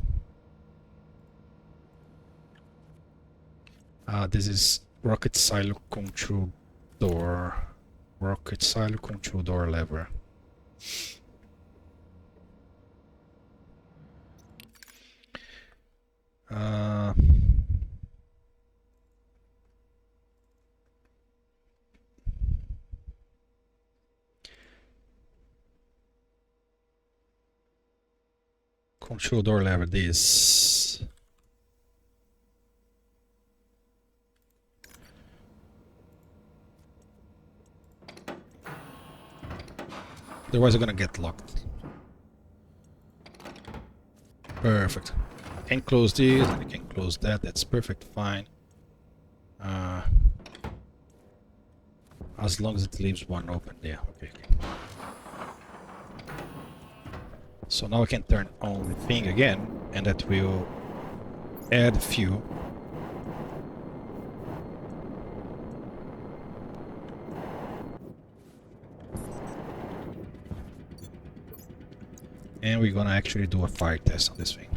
This is rocket silo control door. Rocket silo control door lever. Uh, Control door lever, this. Otherwise I'm gonna get locked. Perfect. I can close this, and I can close that, that's perfect, fine. As long as it leaves one open, yeah, okay. So now I can turn on the thing again, and that will add fuel. And we're gonna actually do a fire test on this thing.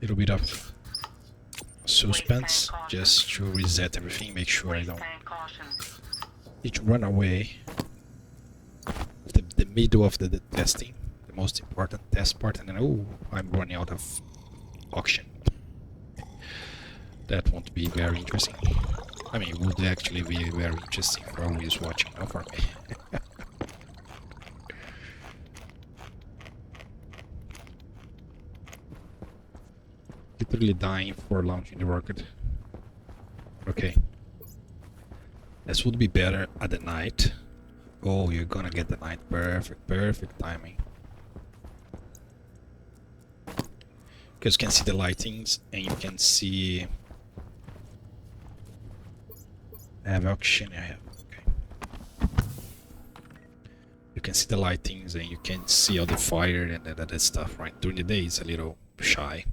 Little bit of suspense just to reset everything, make sure I don't need to run away. The middle of the testing, the most important test part, and then oh, I'm running out of oxygen. That won't be very interesting. I mean, it would actually be very interesting for who is watching, not for me. Literally dying for launching the rocket. Okay. This would be better at the night. Oh, you're gonna get the night. Perfect, perfect timing. Because you can see the lightings and you can see... I have oxygen, I have, okay. You can see the lightings and you can see all the fire and that stuff, right? During the day it's a little shy.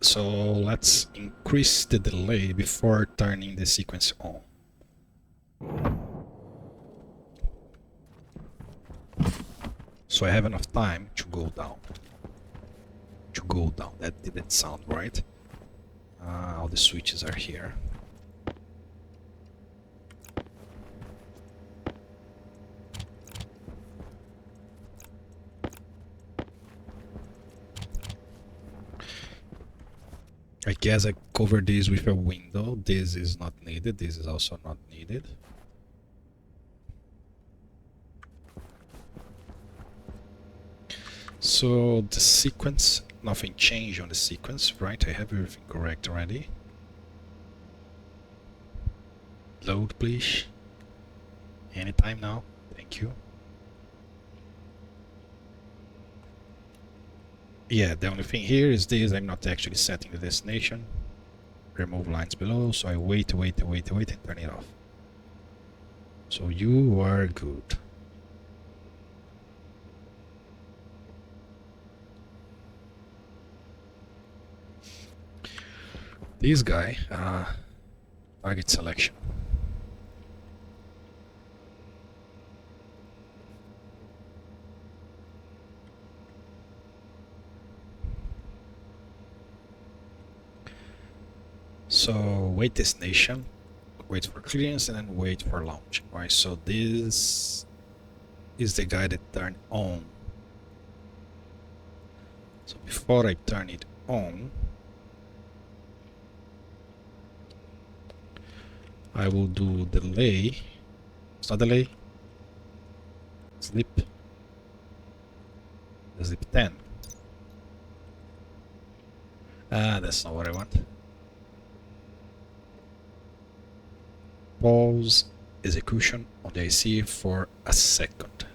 So let's increase the delay before turning the sequence on. So I have enough time to go down. That didn't sound right. All the switches are here. I guess I covered this with a window. This is not needed. This is also not needed. So the sequence, nothing changed on the sequence, right? I have everything correct already. Load, please. Anytime now. Thank you. Yeah, the only thing here is this, I'm not actually setting the destination. Remove lines below, so I wait and turn it off. So you are good. this guy, target selection. So wait destination, wait for clearance, and then wait for launch. Right. So this is the guy that turned on. So before I turn it on, I will do delay. It's not delay. Sleep. Sleep 10. That's not what I want. Pause execution on the IC for a second.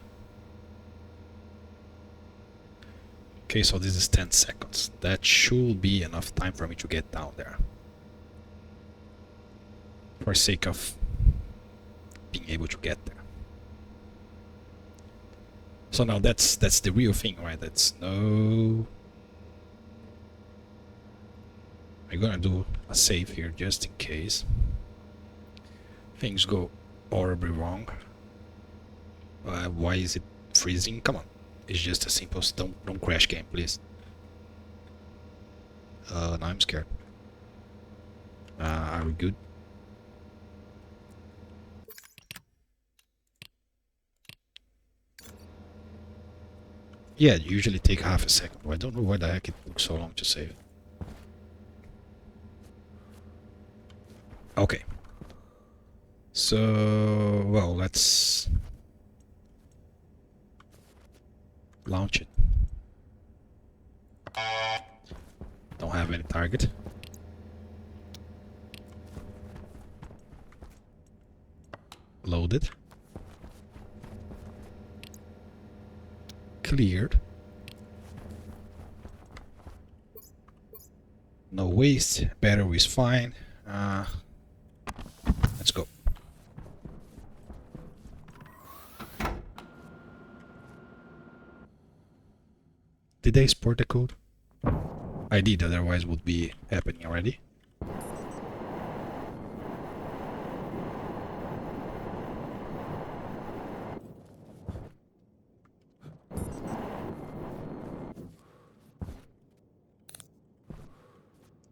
Okay, so this is 10 seconds. That should be enough time for me to get down there. For sake of being able to get there. So now that's the real thing, right? That's no... I'm gonna do a save here just in case things go horribly wrong. Why is it freezing? Come on, it's just a simple... Don't crash game, please. Now I'm scared. Are we good? Yeah, it usually take half a second. I don't know why the heck it took so long to save. Okay. So, well, let's launch it. Don't have any target. Loaded. Cleared. No waste. Battery is fine. Let's go. Did I export the code? I did, otherwise would be happening already.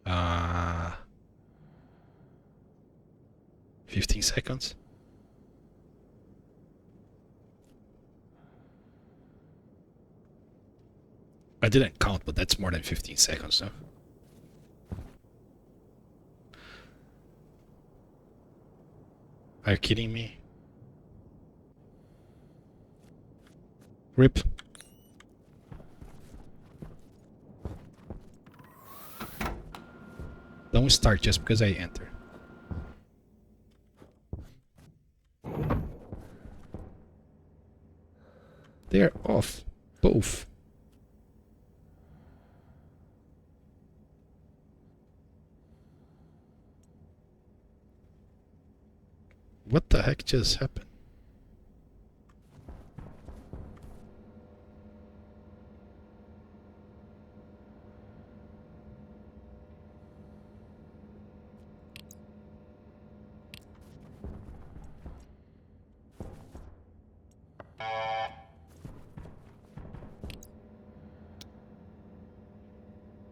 Uh, 15 seconds. I didn't count, but that's more than 15 seconds, no? Are you kidding me? RIP. Don't start just because I enter. They're off. Both. What the heck just happened?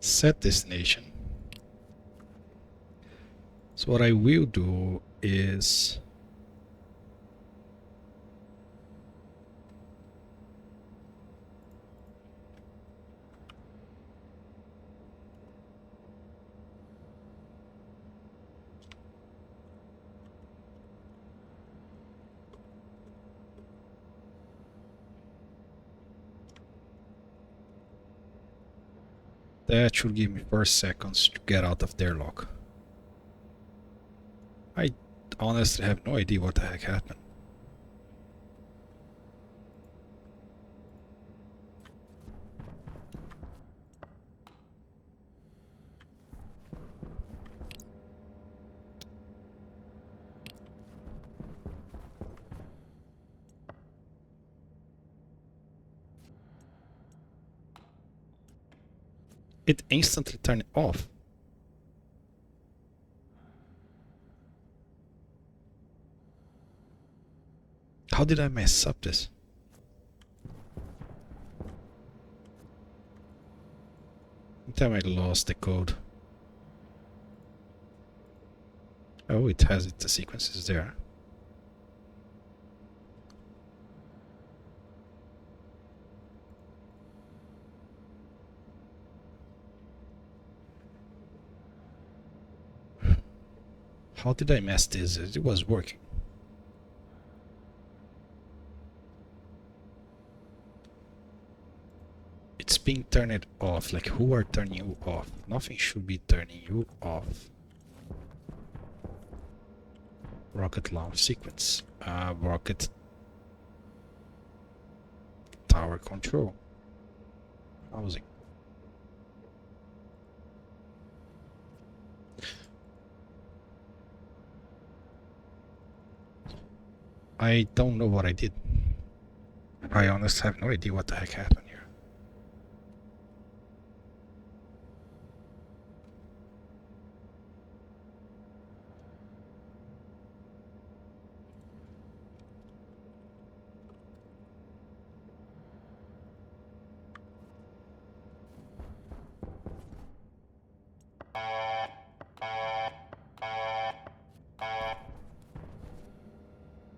Set destination. So what I will do is that should give me 4 seconds to get out of their lock. I honestly have no idea what the heck happened. It instantly turned off. How did I mess up this? Time I lost the code. Oh, it has it. The sequences there. How did I mess this? It was working. It's being turned off. Like, who are turning you off? Nothing should be turning you off. Rocket launch sequence. Rocket tower control. Housing. I don't know what I did. I honestly have no idea what the heck happened here.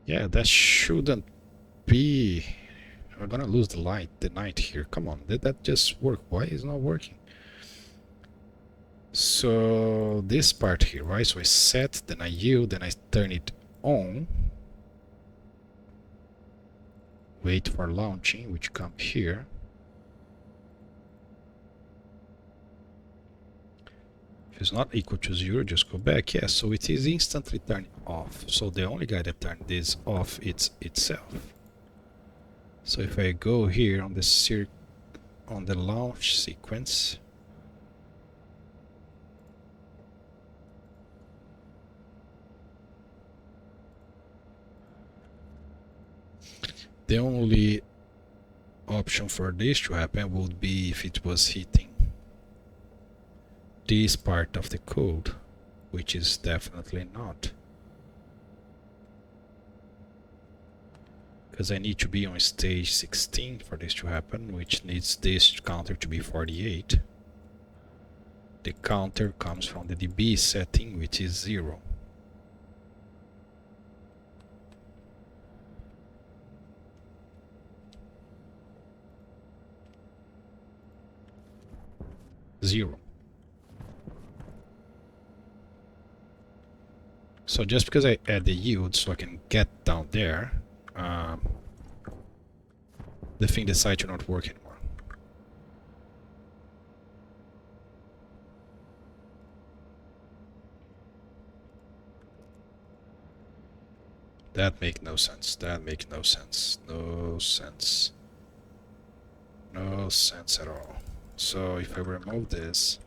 Yeah, that shouldn't be. We're gonna lose the night here. Come on, did that just work? Why is it not working? So this part here, right? So I set, then I yield, then I turn it on. Wait for launching, which come here. If it's not equal to 0, just go back. Yes, so it is instantly turned off. So the only guy that turned this off is itself. So if I go here on the launch sequence, the only option for this to happen would be if it was hitting this part of the code, which is definitely not. Because I need to be on stage 16 for this to happen, which needs this counter to be 48. The counter comes from the dB setting, which is 0. So just because I add the yield so I can get down there, the thing decides to not work anymore. That makes no sense. That makes no sense. No sense. No sense at all. So if I remove this,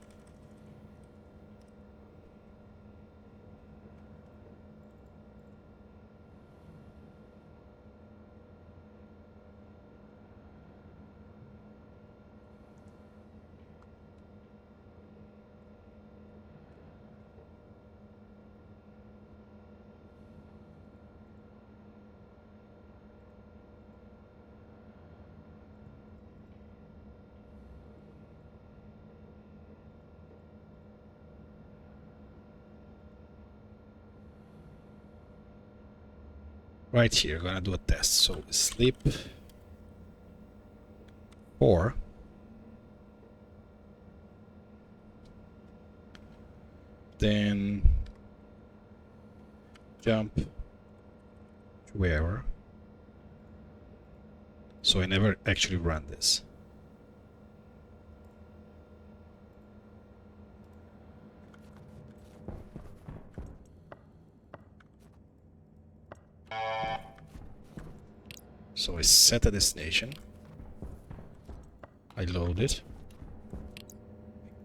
right here, I'm gonna do a test. So sleep 4. Then jump to wherever. So I never actually run this. So I set a destination. I load it.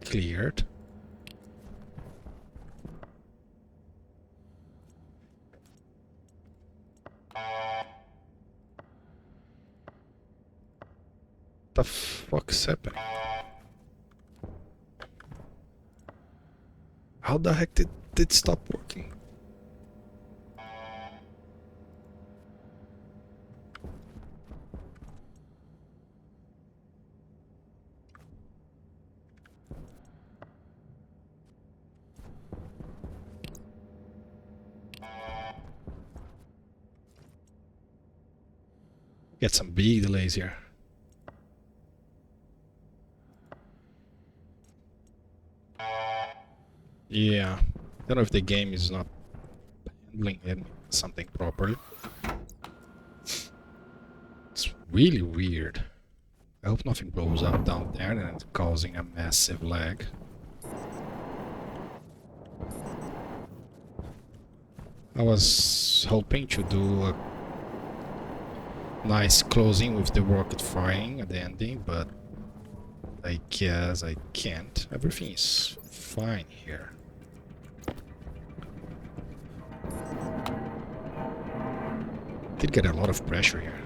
Cleared. The fuck's happening? How the heck did it stop working? Get some big delays here. Yeah, don't know if the game is not handling something properly. It's really weird. I hope nothing blows up down there and causing a massive lag. I was hoping to do a nice closing with the rocket firing at the ending, but I guess I can't. Everything is fine here. Did get a lot of pressure here.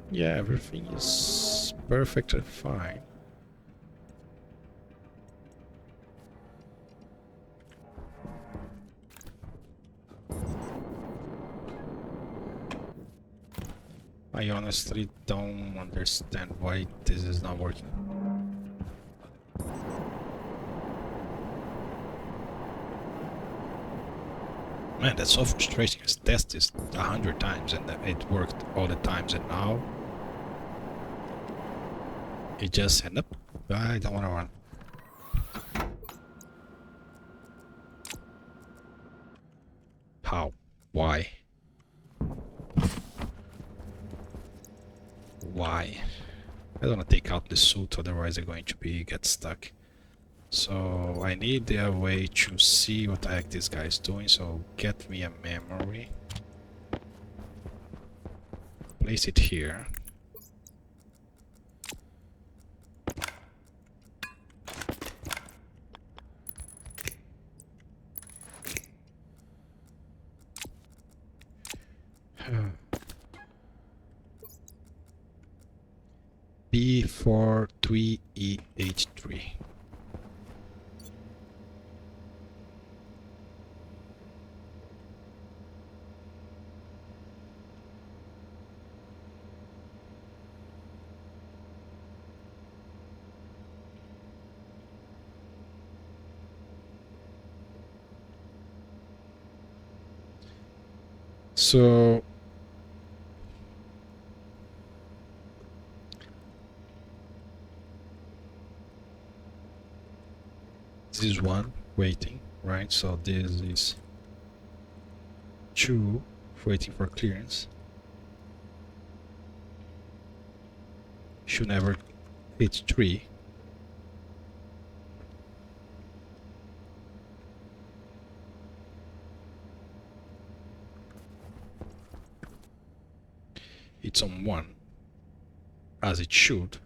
Yeah, everything is perfectly fine. I honestly don't understand why this is not working. Man, that's so frustrating. I tested this 100 times and it worked all the times, and now it just said, nope, I don't want to run. How? Why? Why? I don't want to take out the suit, otherwise I'm going to get stuck. So I need a way to see what the heck this guy is doing, so get me a memory. Place it here. B43EH3. So this is one waiting, right? So this is two waiting for clearance. Should never hit three. It's on one, as it should.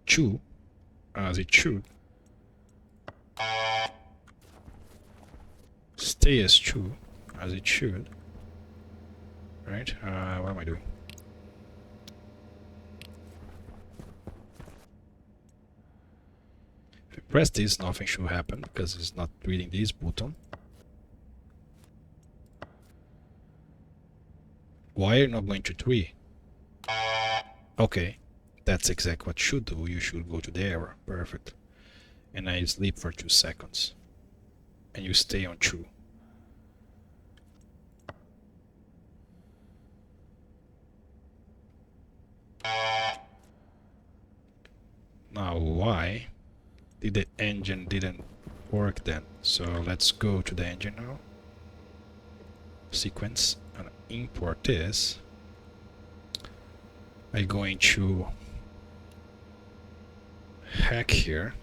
Two, as it should. Stay as two, as it should. Right? What am I doing? If you press this, nothing should happen because it's not reading this button. Why are you not going to 3? Okay, that's exactly what you should do. You should go to the error. Perfect. And I sleep for 2 seconds. And you stay on 2. Now why did the engine didn't work then? So let's go to the engine now. Sequence and import this. I'm going to hack here.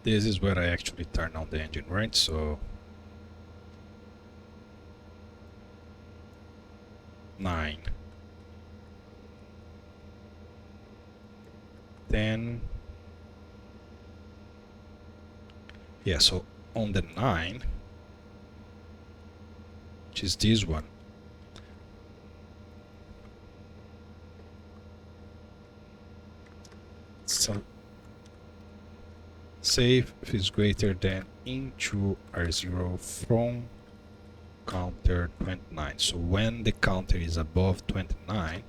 This is where I actually turn on the engine, right? So 9, 10. Yeah, so on the 9, which is this one, safe is greater than into R0 from counter 29. So when the counter is above 29,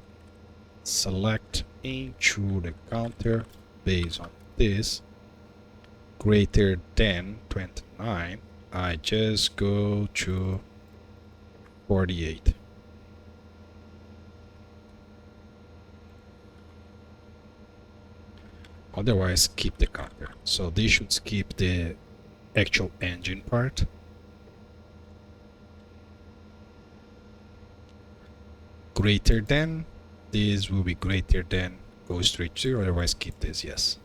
select into the counter based on this greater than 29. I just go to 48. Otherwise, keep the counter. So this should skip the actual engine part. Greater than, this will be greater than, go straight to 0, otherwise keep this, yes.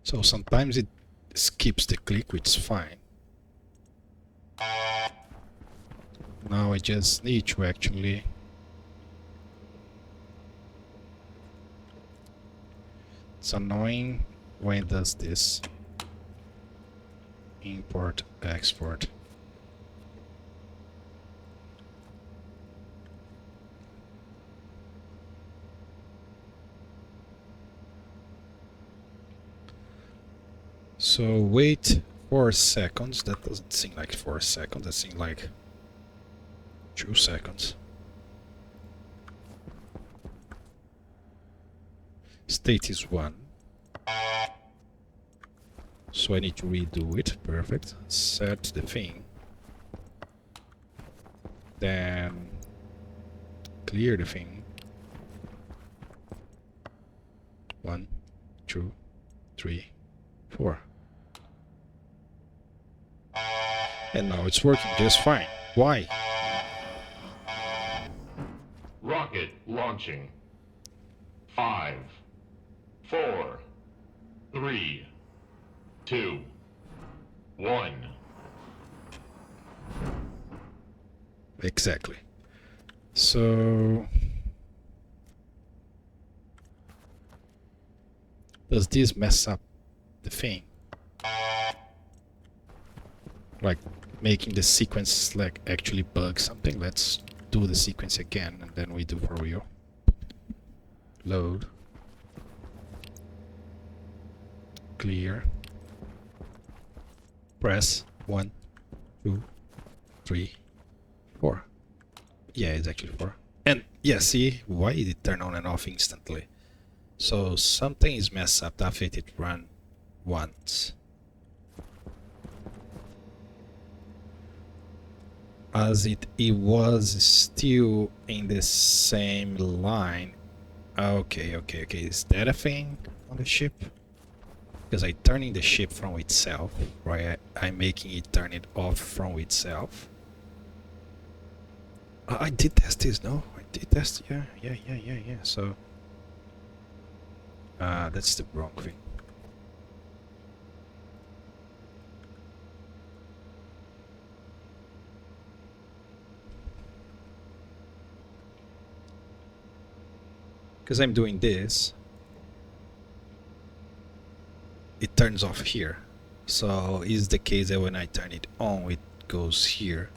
So sometimes it skips the click, which is fine. Now I just need to actually it's annoying when it does this. Import, export. So wait 4 seconds. That doesn't seem like 4 seconds. That seems like 2 seconds. State is 1. So I need to redo it. Perfect. Set the thing. Then clear the thing. 1, 2, 3, 4. And now it's working just fine. Why? Rocket launching. 5, 4, 3, 2, 1. Exactly. So does this mess up the thing? Like making the sequence like actually bug something? Let's do the sequence again and then we do for real. Load. Clear. Press 1, 2, 3, 4. Yeah, it's actually 4. And yeah, see, why did it turn on and off instantly? So something is messed up after it run once. As it was still in the same line. Okay. Is that a thing on the ship? Because I turning the ship from itself, right? I'm making it turn it off from itself. I did test this, no? I did test, yeah. So, that's the wrong thing. Because I'm doing this, it turns off here. So is the case that when I turn it on, it goes here.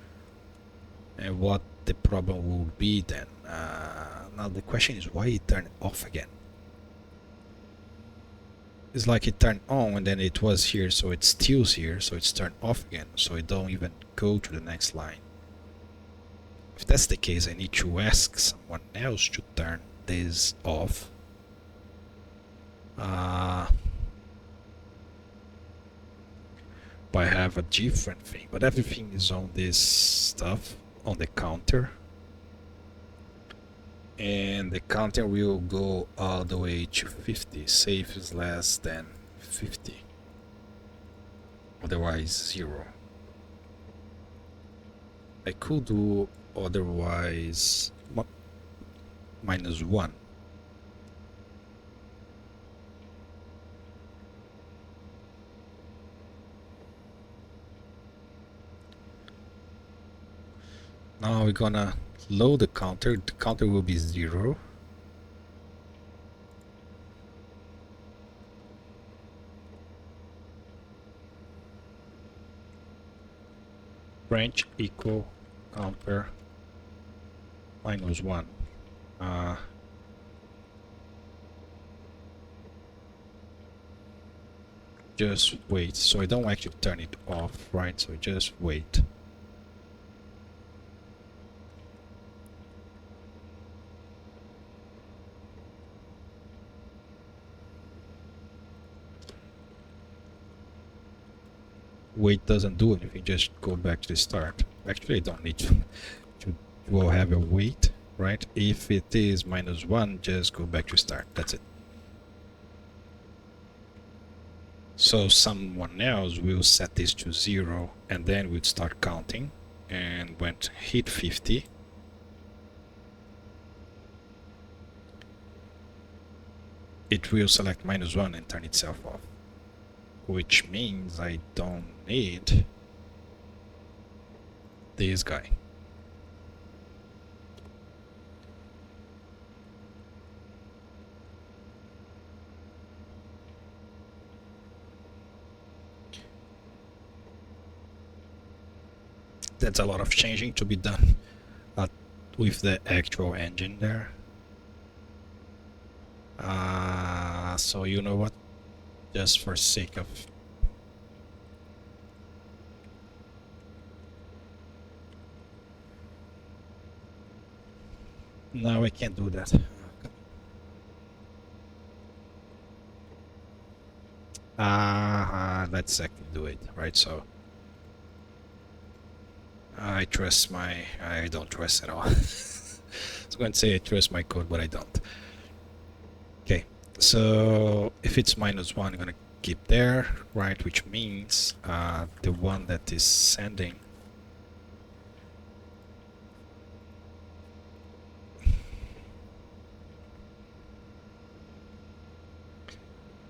And what the problem will be then? Now the question is why it turned off again. It's like it turned on and then it was here, so it still's here, so it's turned off again, so it don't even go to the next line. If that's the case, I need to ask someone else to turn this off. But I have a different thing, but everything is on this stuff, on the counter. And the counter will go all the way to 50. Safe is less than 50. Otherwise 0. I could do otherwise -1. Now we're gonna load the counter. The counter will be 0. Branch equal counter -1. Just wait. So I don't actually turn it off, right? So just wait. Wait doesn't do anything, just go back to the start. Actually, I don't need to have a wait, right? If it is -1, just go back to start. That's it. So someone else will set this to 0 and then we'll start counting. And when it hit 50, it will select -1 and turn itself off. Which means I don't need this guy. That's a lot of changing to be done with the actual engine there. So you know what? Just for sake of no, I can't do that. Let's actually do it, right? So I don't trust at all. I was going to say I trust my code, but I don't. Okay, so if it's -1, I'm gonna keep there, right? Which means the one that is sending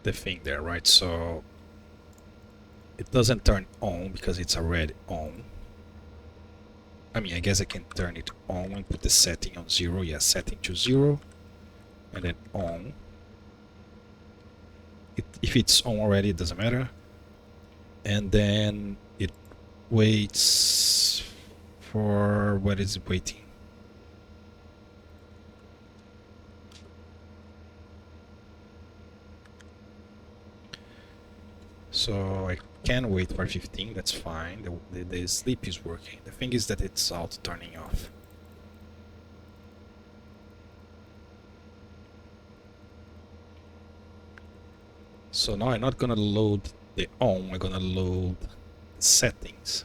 the thing there, right? So it doesn't turn on because it's already on. I mean, I guess I can turn it on and put the setting on 0. Yeah, setting to 0 and then on. If it's on already, it doesn't matter. And then it waits for what is it waiting? So I can wait for 15, that's fine. The sleep is working. The thing is that it's auto turning off. So now I'm not gonna load the on, I'm gonna load settings.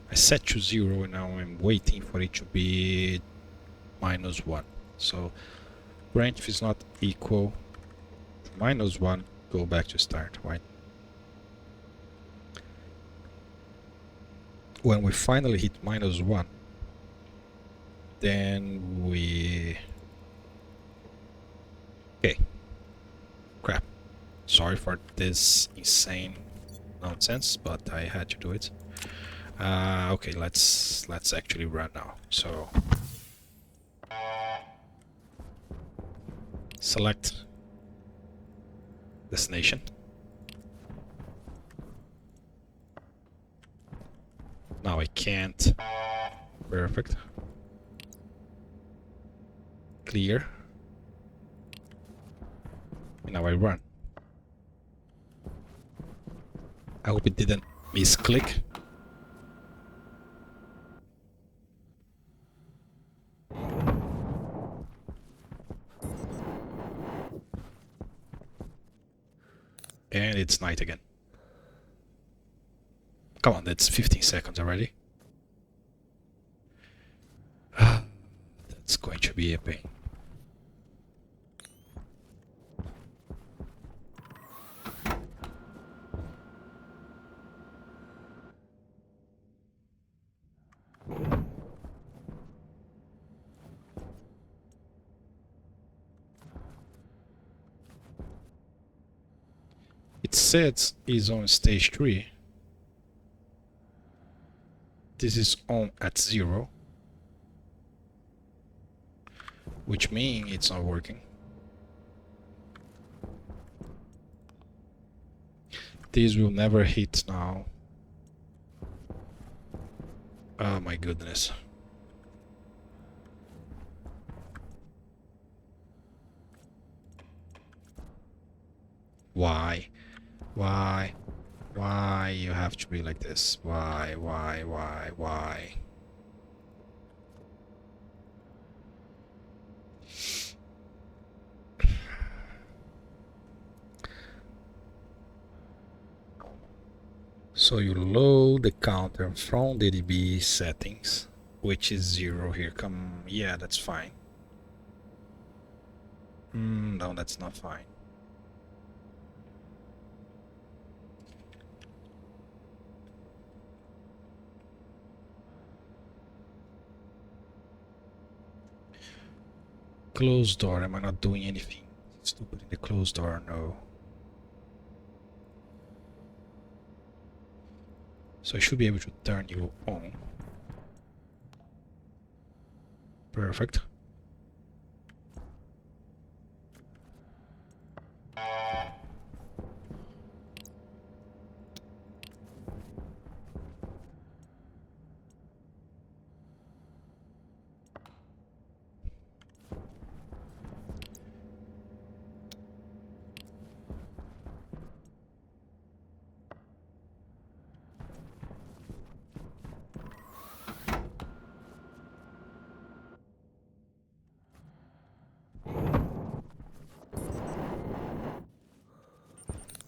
I set to 0 and now I'm waiting for it to be -1. So branch if it's not equal to -1, go back to start, right? When we finally hit -1, then we... Okay. Crap. Sorry for this insane nonsense, but I had to do it. Okay, let's actually run now. So select destination. Now I can't. Perfect. Clear. And now I run. I hope it didn't misclick. And it's night again. Come on, that's 15 seconds already. That's going to be a pain. It says is on stage 3. This is on at 0, which means it's not working. This will never hit now. Oh my goodness. Why? Why? Why you have to be like this? Why? So you load the counter from the DB settings, which is 0 here. Come, yeah, that's fine. No, that's not fine. Closed door, am I not doing anything stupid in the closed door? No. So I should be able to turn you on. Perfect.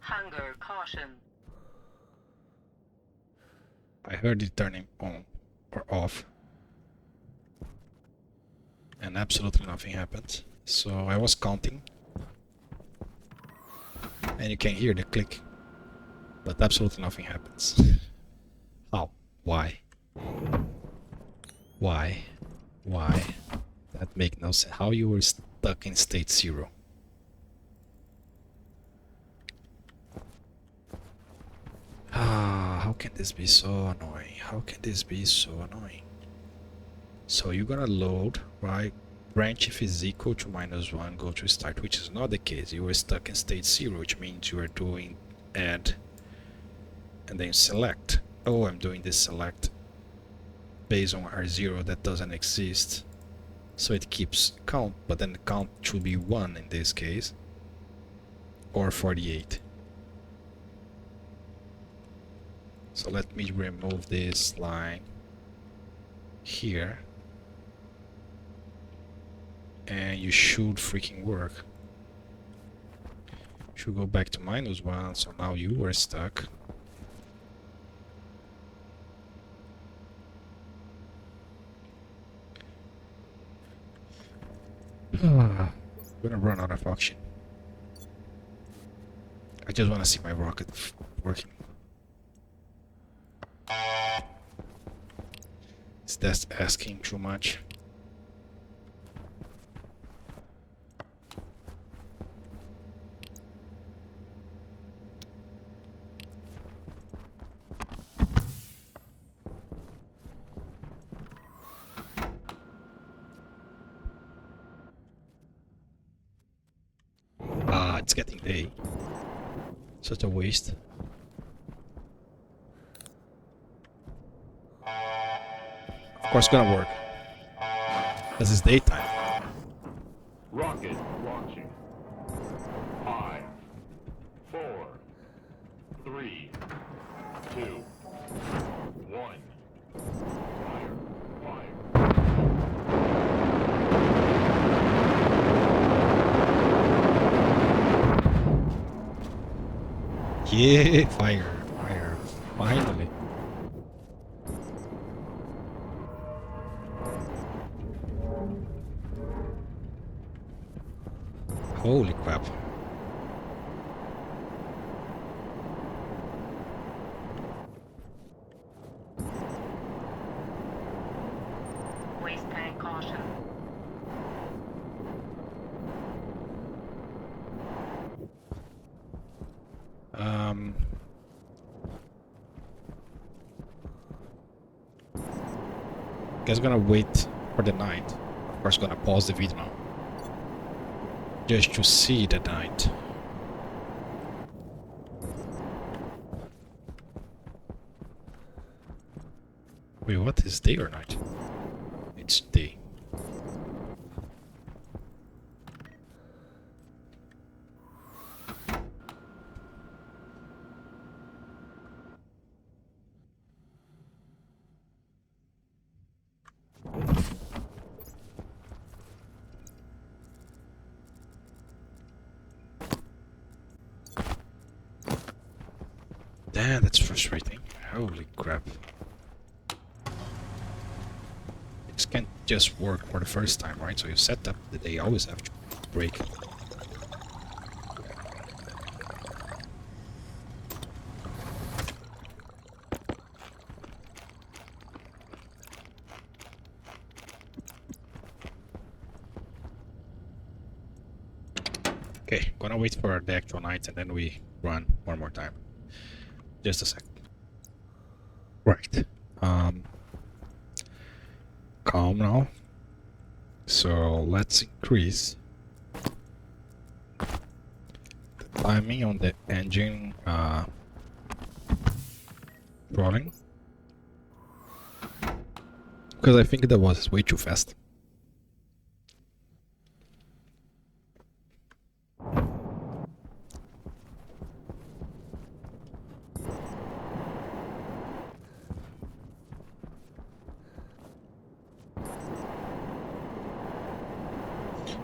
Hunger caution. I heard it turning on or off, and absolutely nothing happened. So I was counting, and you can hear the click, but absolutely nothing happens. How? Why? Why? Why? That makes no sense. How you were stuck in state 0? Ah, how can this be so annoying? How can this be so annoying? So you're gonna load, right? Branch if is equal to -1, go to start, which is not the case. You were stuck in state 0, which means you are doing add and then select. Oh, I'm doing this select based on R0 that doesn't exist. So it keeps count, but then the count should be 1 in this case, or 48. So let me remove this line here, and you should freaking work. Should go back to -1, so now you were stuck. I'm gonna run out of oxygen. I just want to see my rocket working. Is that asking too much? Ah, it's getting A. Such a waste. Of course, it's gonna work. Because it's daytime. Rocket launching. 5, 4, 3, 2, 1. Fire, fire. Yeah, fire, fire. Finally. Holy crap. Waste tank caution. Guys, gonna wait for the night. Of course, gonna pause the video now, just to see the night. Wait, what is day or night? It's day. Damn, that's frustrating. Holy crap. This can't just work for the first time, right? So you set up that they always have to break. Okay, gonna wait for the actual night and then we run one more time. Just a sec. Right. Calm now. So let's increase the timing on the engine rolling, because I think that was way too fast.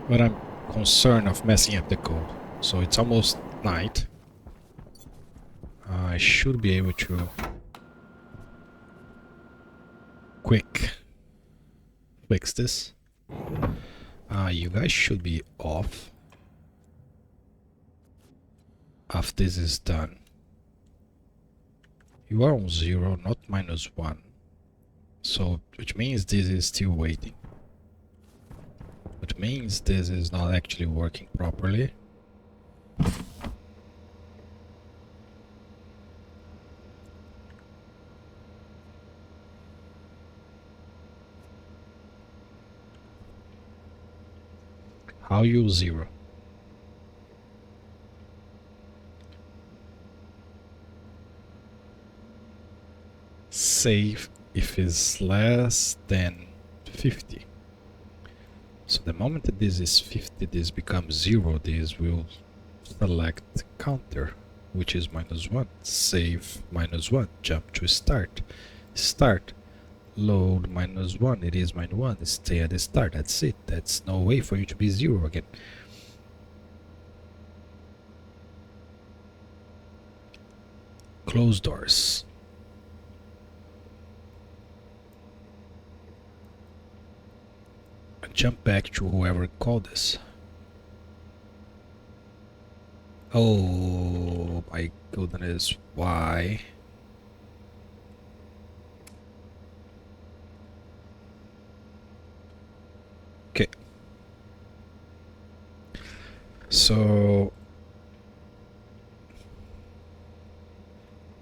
But I'm concerned of messing up the code. So it's almost night. I should be able to quick fix this. You guys should be off after this is done. You are on 0, not -1. So, which means this is still waiting. Which means this is not actually working properly. How you 0? Save if it's less than 50. So the moment that this is 50, this becomes 0, this will select counter, which is -1. Save -1, jump to start. Start, load -1, it is -1, stay at the start, that's it. That's no way for you to be 0 again. Close doors. Jump back to whoever called this. Oh my goodness, why? Okay. So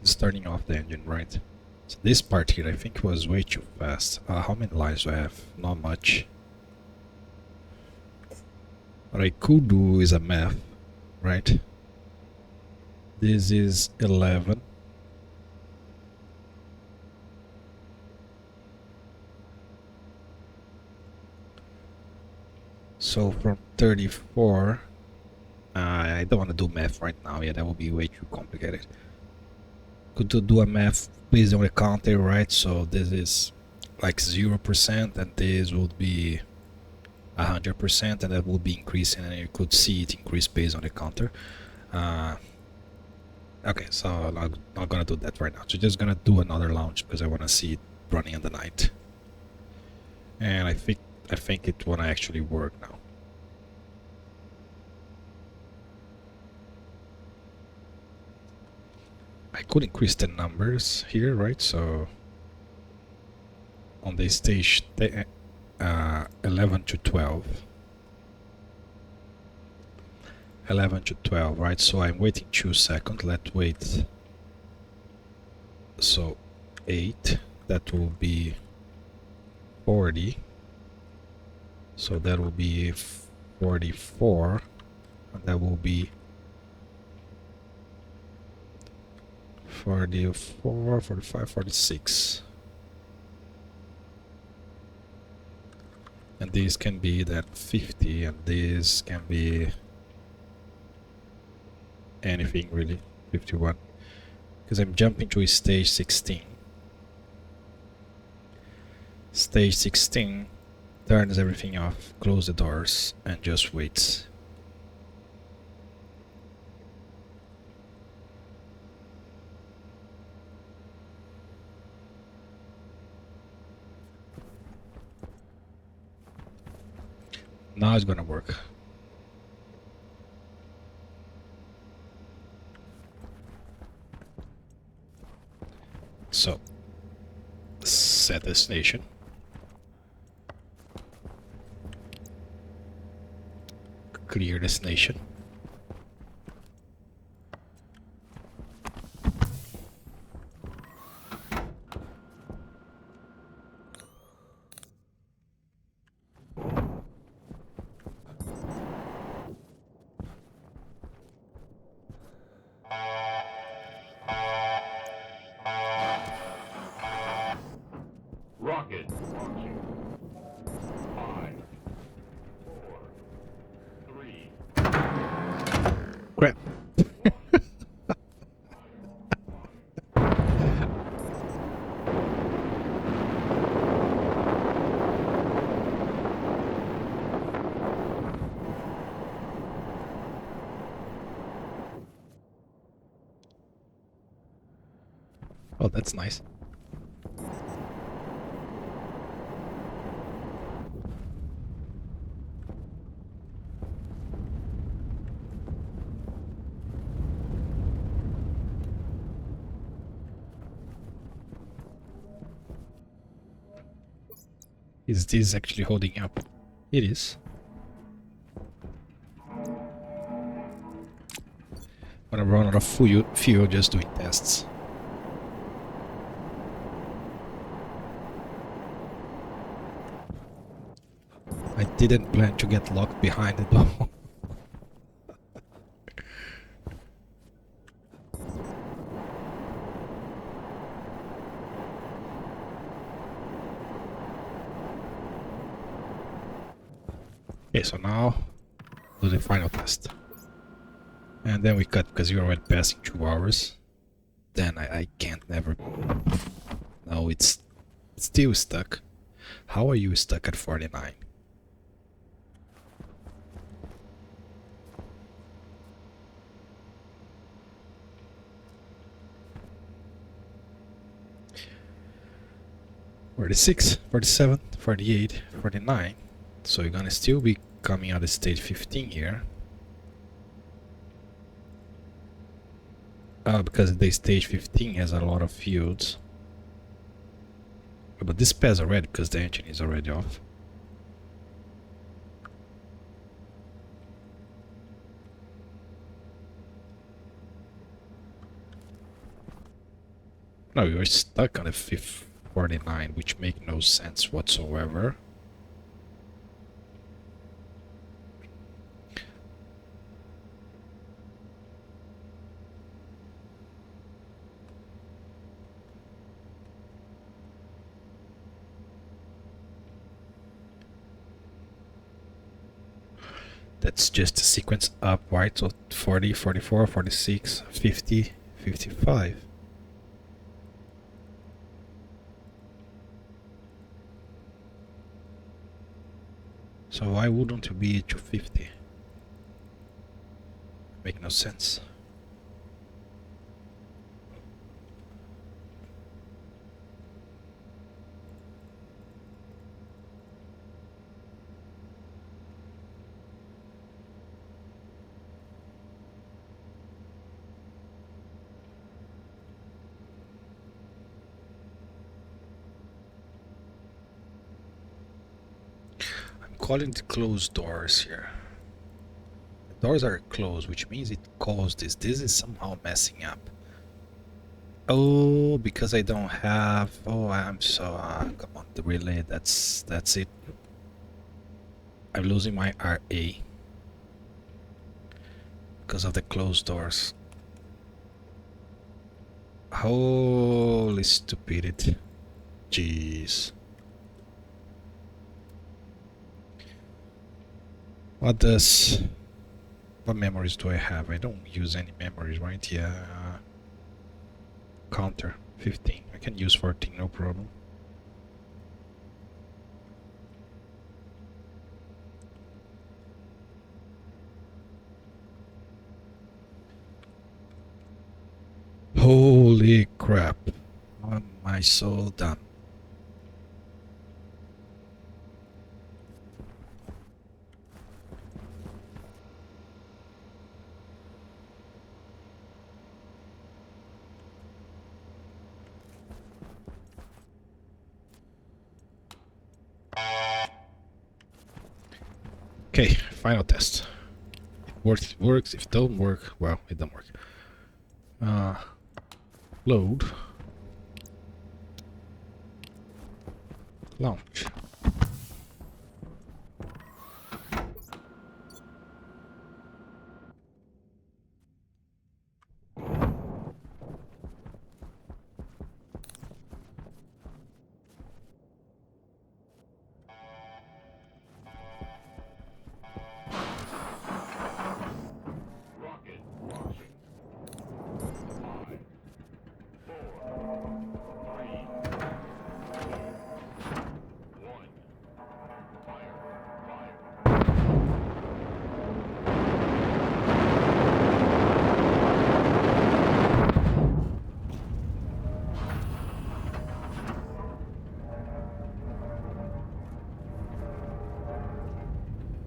starting off the engine, right? So this part here I think was way too fast. How many lines do I have? Not much. What I could do is a math, right? This is 11. So from 34, I don't want to do math right now. Yeah, that would be way too complicated. Could do a math based on the counter, right? So this is like 0%, and this would be 100%, and that will be increasing, and you could see it increase based on the counter. Okay, so I'm not gonna do that right now. So just gonna do another launch because I want to see it running in the night, and I think it wanna actually work now. I could increase the numbers here, right? So on the stage 11 to 12. 11 to 12, right? So I'm waiting 2 seconds. Let's wait. So 8. That will be 40. So that will be 44. And that will be 44, 45, 46. And these can be then 50, and these can be anything really, 51. Because I'm jumping to stage 16. Stage 16 turns everything off, close the doors, and just waits. Now it's gonna work. So, set destination. Clear destination. Rocket launching. 5, 4, 3. Crap. Oh, that's nice. Is this actually holding up? It is. Gonna run out of fuel just doing tests. I didn't plan to get locked behind it though. Okay, so now do the final test. And then we cut because you're already passing 2 hours. Then I can't never. No, it's still stuck. How are you stuck at 49? "46, 47, 48, 49. So you're gonna still be coming out of stage 15 here. Because the stage 15 has a lot of fields. But this pass already because the engine is already off. No, you're stuck on the 49, which make no sense whatsoever. That's just a sequence up, right? So 40, 44, 46, 50, 55. So why wouldn't it be to 50? Make no sense. Calling the closed doors here. The doors are closed, which means it caused this. This is somehow messing up. Oh, because I don't have. Oh, I'm so. Come on, the relay. That's it. I'm losing my RA because of the closed doors. Holy stupidity! Jeez. What does? What memories do I have? I don't use any memories, right? Yeah. Counter 15. I can use 14, no problem. Holy crap. How am I so done? Okay, final test. If it works, it works. If it don't work, well, it don't work. Load. Launch. Rocket launching. 5, 4, 3, 2, 1. Fire.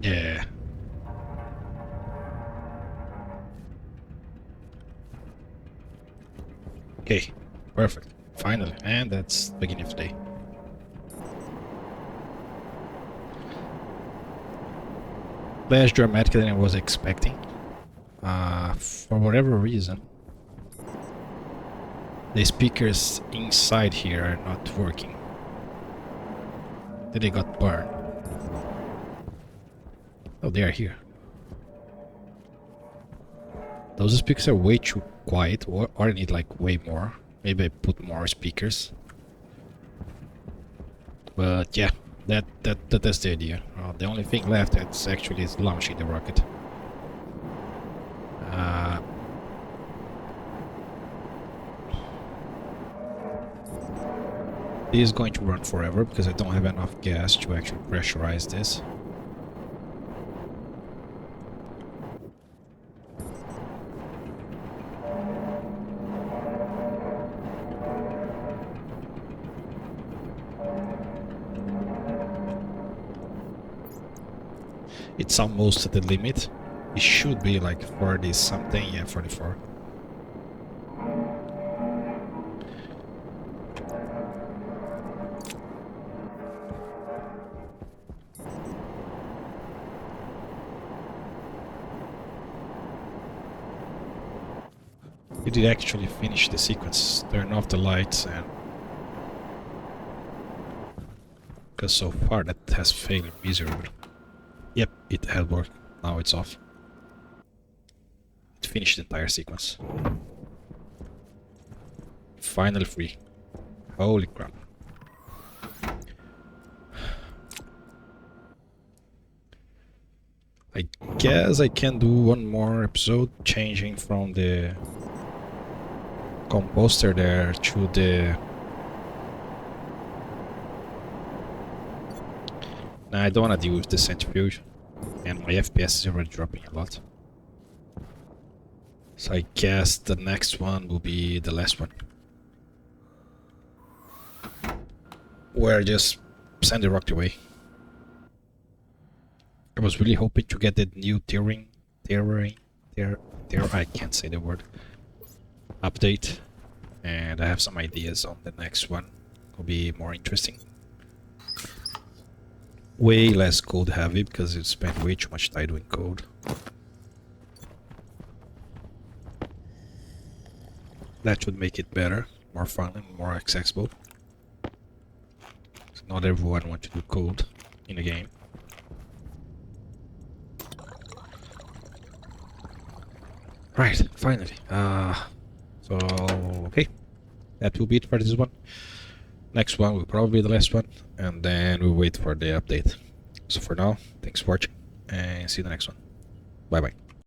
Yeah. Okay, perfect. Finally, and that's the beginning of the day. Less dramatic than I was expecting. For whatever reason, the speakers inside here are not working. They got burned. Oh, they are here. Those speakers are way too quiet, or I need like way more. Maybe I put more speakers. But yeah, that's the idea. The only thing left that's actually is launching the rocket. This is going to run forever because I don't have enough gas to actually pressurize this. It's almost at the limit. It should be like 40 something, yeah, 44. It did actually finish the sequence, turn off the lights, and because so far that has failed miserably. Yep, it had worked. Now it's off. It finished the entire sequence. Finally free. Holy crap. I guess I can do one more episode changing from the composter there to the... Nah, I don't want to deal with the centrifuge, and my FPS is already dropping a lot. So I guess the next one will be the last one, where I just send the rocket away. I was really hoping to get the new I can't say the word, update, and I have some ideas on the next one. Will be more interesting. Way less code heavy because you spend way too much time doing code. That should make it better, more fun, and more accessible. So not everyone wants to do code in a game. Right, finally. So okay, that will be it for this one. Next one will probably be the last one, and then we'll wait for the update. So for now, thanks for watching, and see you in the next one. Bye bye.